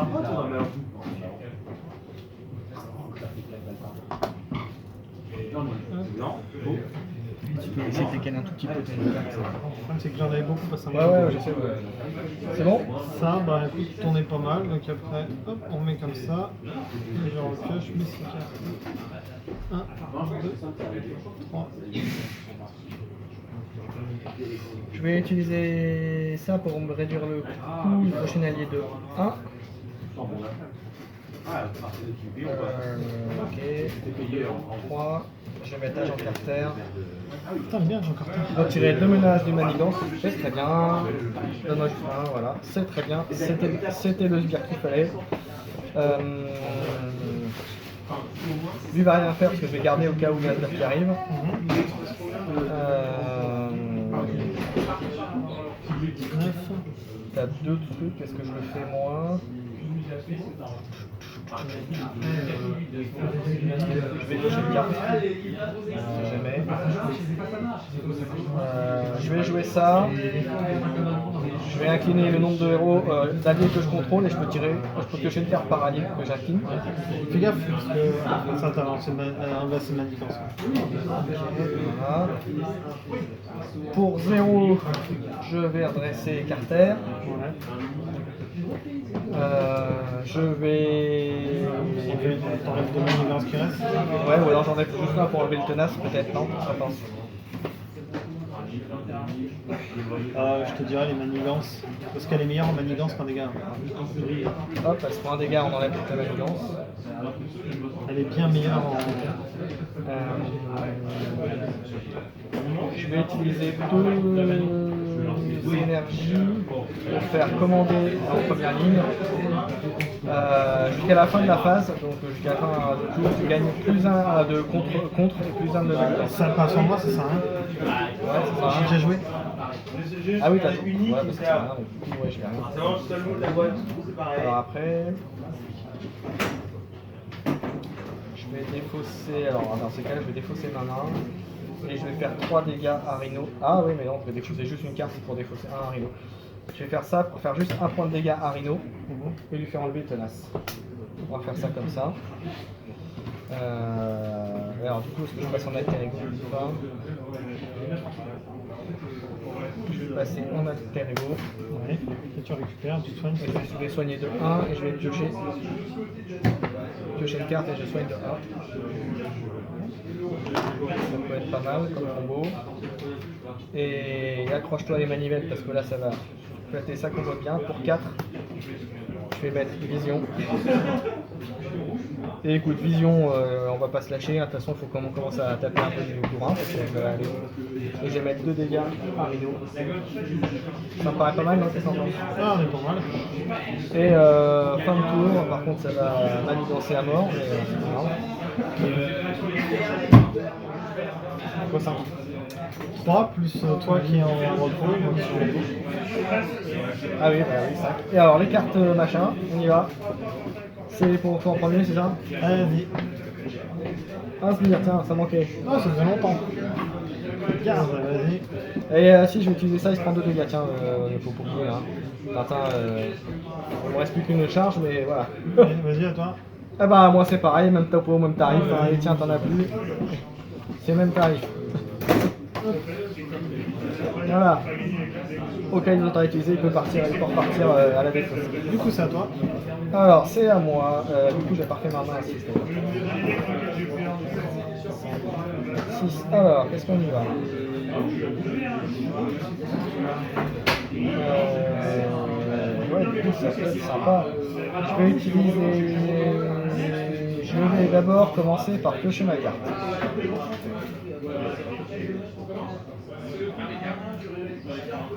Tu peux essayer de décaler un tout petit peu tes cartes. Le problème c'est que j'en avais beaucoup parce que ça Ouais, je sais. C'est bon? Ça, bah écoute, tournez pas mal, donc après, hop, on met comme ça, et je repioche, je mets ces cartes. 1, 2, 3. Je vais utiliser ça pour me réduire le coût du prochain allié de 1. Ok, 3. Je vais mettre Agent Carter. Putain, bien, j'ai encore Retirer 2 menaces du manigance, c'est très bien. Donne-moi juste un, voilà, c'est très bien. C'était le sbire qu'il fallait. Lui va rien faire parce que je vais garder au cas où il y a un sbire qui arrive. 9. T'as 2 trucs, est-ce que je le fais moi? Je vais toucher une carte. Jamais. Je vais jouer ça. Je vais incliner le nombre de héros d'alliés que je contrôle et je peux piocher une carte par allié que j'incline. Fais gaffe, parce que ça t'a lancé une manigance. Voilà. Pour 0, je vais adresser Carter. Je vais. T'enlèves 2 manigances qui restent. Ouais, ou alors j'enlève juste un pour enlever le tenace, peut-être, non? Ça passe. Je te dirais les manigances, parce qu'elle est meilleure en manigance qu'en dégâts. Hop, elle se prend un dégât, on enlève toute la manigance. Elle est bien meilleure en. Je vais utiliser 2 énergies pour faire commander en première ligne. Jusqu'à la fin de la phase, donc jusqu'à la fin de tour, tu gagnes plus 1 de contre et plus 1 de manigance. Ça passe en moi, ça sert à rien. Ouais, c'est ça. J'ai déjà joué. Ah oui, t'as tout. Ouais, parce que c'est rien, donc du coup, ouais, je gagne. Ça mange seulement de la boîte, c'est pareil. Alors après, je vais défausser, alors dans ces cas-là, je vais défausser ma main et je vais faire 3 dégâts à Rhino. Ah oui, mais non, je vais défausser juste une carte pour défausser un à Rhino. Je vais faire ça pour faire juste un point de dégâts à Rhino et lui faire enlever tenace. On va faire ça comme ça. Alors du coup, est-ce que je passe en alter ego ou pas? Je vais passer en alter ego. Ouais. Et tu récupères, tu te soignes. Et je vais soigner de 1 et je vais piocher une carte et je soigne de 1. Ça peut être pas mal comme combo. Et accroche-toi les manivelles parce que là ça va flatter ça qu'on voit bien. Pour 4, je vais mettre vision. Et écoute, vision, on va pas se lâcher, hein. De toute façon il faut qu'on commence à taper un peu du bourrin, parce que ça va aller. Et je vais mettre 2 dégâts à Rhino. Ça me paraît pas mal, non? C'est sympa. Ah, on est pas mal. Et fin de tour, par contre ça va manigancer à mort, mais c'est pas grave. Quoi ça? 3 plus toi qui est en repos, moi qui suis en repos. Ah oui, bah oui, 5. Et alors les cartes machin, on y va. C'est pour toi en premier, c'est ça? Allez, vas-y. Un sbire, tiens, ça manquait. Ah, ça faisait longtemps. Garde, vas-y. Et si je vais utiliser ça, il se prend 2 dégâts, tiens, il faut couper. Hein. Tintin, il me reste plus qu'une charge, mais voilà. Vas-y, à toi. Ah bah moi c'est pareil, même topo, même tarif, hein. Et tiens, t'en as plus. C'est même tarif. Voilà. Au cas où il est utilisé, il peut partir, à la défausse. Du coup, c'est à toi. Alors, c'est à moi. Du coup, j'ai pas refait ma main à 6. 6. Alors, qu'est-ce qu'on y va? Ouais, du coup, ça peut être sympa. Je vais utiliser. Je vais d'abord commencer par piocher ma carte.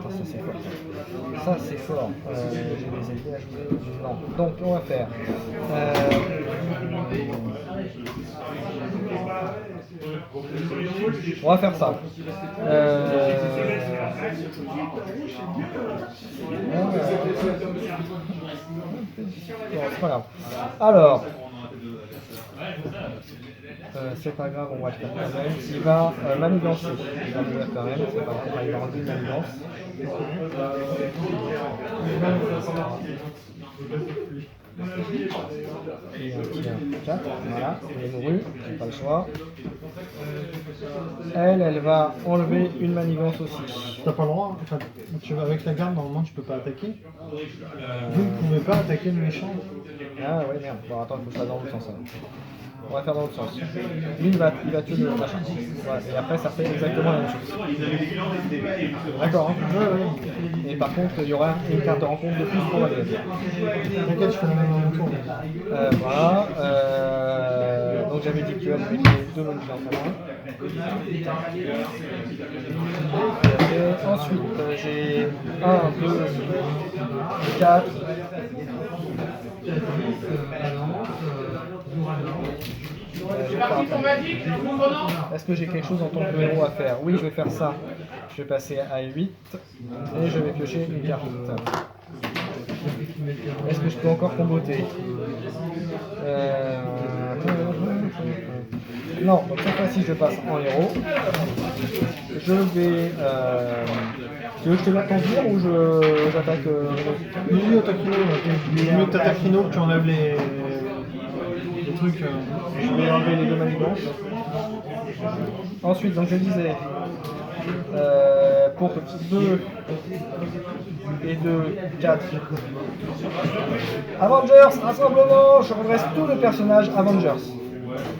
Ça c'est fort. Ça c'est fort. J'ai des effets à jouer. Non. Donc on va faire. On va faire ça. Bon, c'est pas grave. Alors. C'est pas grave, on va le faire quand même. Il va manigancer. Il va le faire quand même, c'est pas grave, il va enlever une manigance. Et un petit 4, voilà, il est mouru, j'ai pas le choix. Elle va enlever une manigance aussi. T'as pas le droit, enfin, avec la garde, normalement tu peux pas attaquer. Vous ne pouvez pas attaquer le méchant. Ah ouais, merde, bon attends, il faut que je fasse dans l'autre sens. Alors. On va faire dans l'autre sens. Lui, il va tuer le machin. Voilà. Et après, ça fait exactement la même chose. D'accord, hein? Et par contre, il y aura une carte de rencontre de plus pour la deuxième. T'inquiète, je fais la même en tour. Voilà. Donc j'avais dit que tu avais les 2 bonus en ensuite, j'ai 1, 2, 4. Est-ce que j'ai quelque chose en tant que héros à faire? Oui, je vais faire ça. Je vais passer à 8 et je vais piocher une carte. Est-ce que je peux encore comboter? Non, donc cette fois-ci je passe en héros. Je vais... Tu veux que je te mette ton tir ou j'attaque Lui, attaque Rhino. Mieux que t'attaques Rhino, que tu enlèves les trucs. Je vais enlever les 2 manigances. Ensuite, donc je disais, pour 2 et 2, 4. Avengers, rassemblement, je redresse tous les personnages Avengers.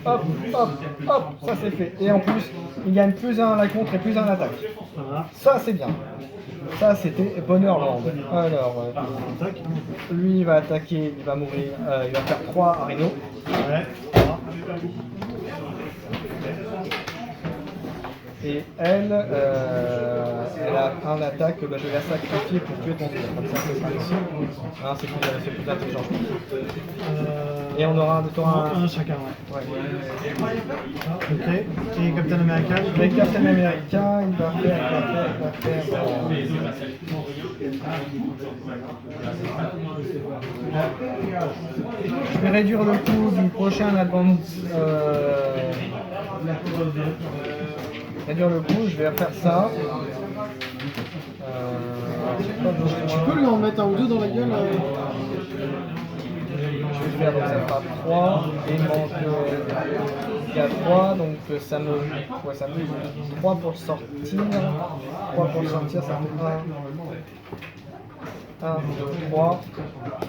Hop, hop, hop, ça c'est fait. Et en plus, il gagne plus 1 à la contre et plus 1 à l'attaque. Ça c'est bien. Ça c'était Bonheurland. Alors, lui il va attaquer, il va mourir, il va faire 3 à Rhino. Ouais. Et elle a un attaque, bah, je vais la sacrifier pour tuer ton tour. Comme ça, c'est pas ici. Hein, c'est plus intelligent. Et on aura un chacun, ouais. Ok. Et Captain America? Le Captain America, il va faire. Je vais réduire le coût du prochain advance. Réduire le coup, je vais faire ça. Tu peux lui en mettre un ou deux dans la gueule Je vais faire donc ça fera 3 et il manque il y a 3 donc ça me 3 pour sortir. 3 pour sortir, ça fait 1, 2, 3.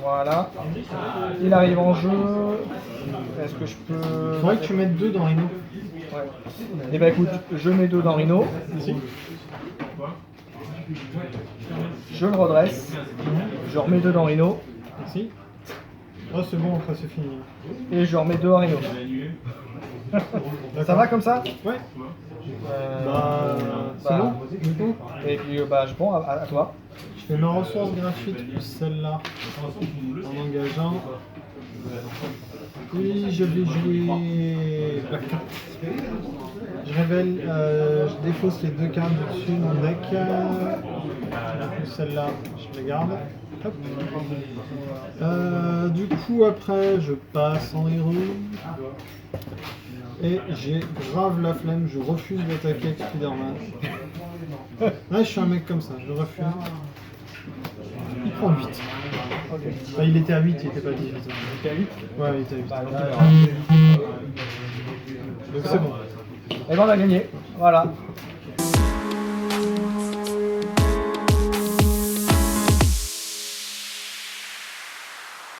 Voilà. Il arrive en jeu. Est-ce que je peux. Il faudrait que tu mettes 2 dans Rhino. Ouais. Et bah écoute, je mets 2 dans Rhino. Je le redresse. Je remets 2 dans Rhino. Merci. Oh, c'est bon, après c'est fini. Et je remets 2 Oreo. Ça va comme ça? Ouais. C'est bah, bon, du coup. Et puis bah, je prends à toi. Je fais ma ressource gratuite plus celle-là en engageant. Oui, je vais jouer Black Card. Je révèle, je défausse les 2 cartes dessus de mon deck. Plus celle-là, je les garde. Hop. Du coup, après, je passe en héros. Et j'ai grave la flemme, je refuse d'attaquer avec Spider-Man. Là, je suis un mec comme ça, je refuse. Il prend 8. Enfin, il était à 8, il était pas à 18. Il était à 8. Ouais, il était à 8. Bah, Donc c'est bon. Et ben on a gagné. Voilà.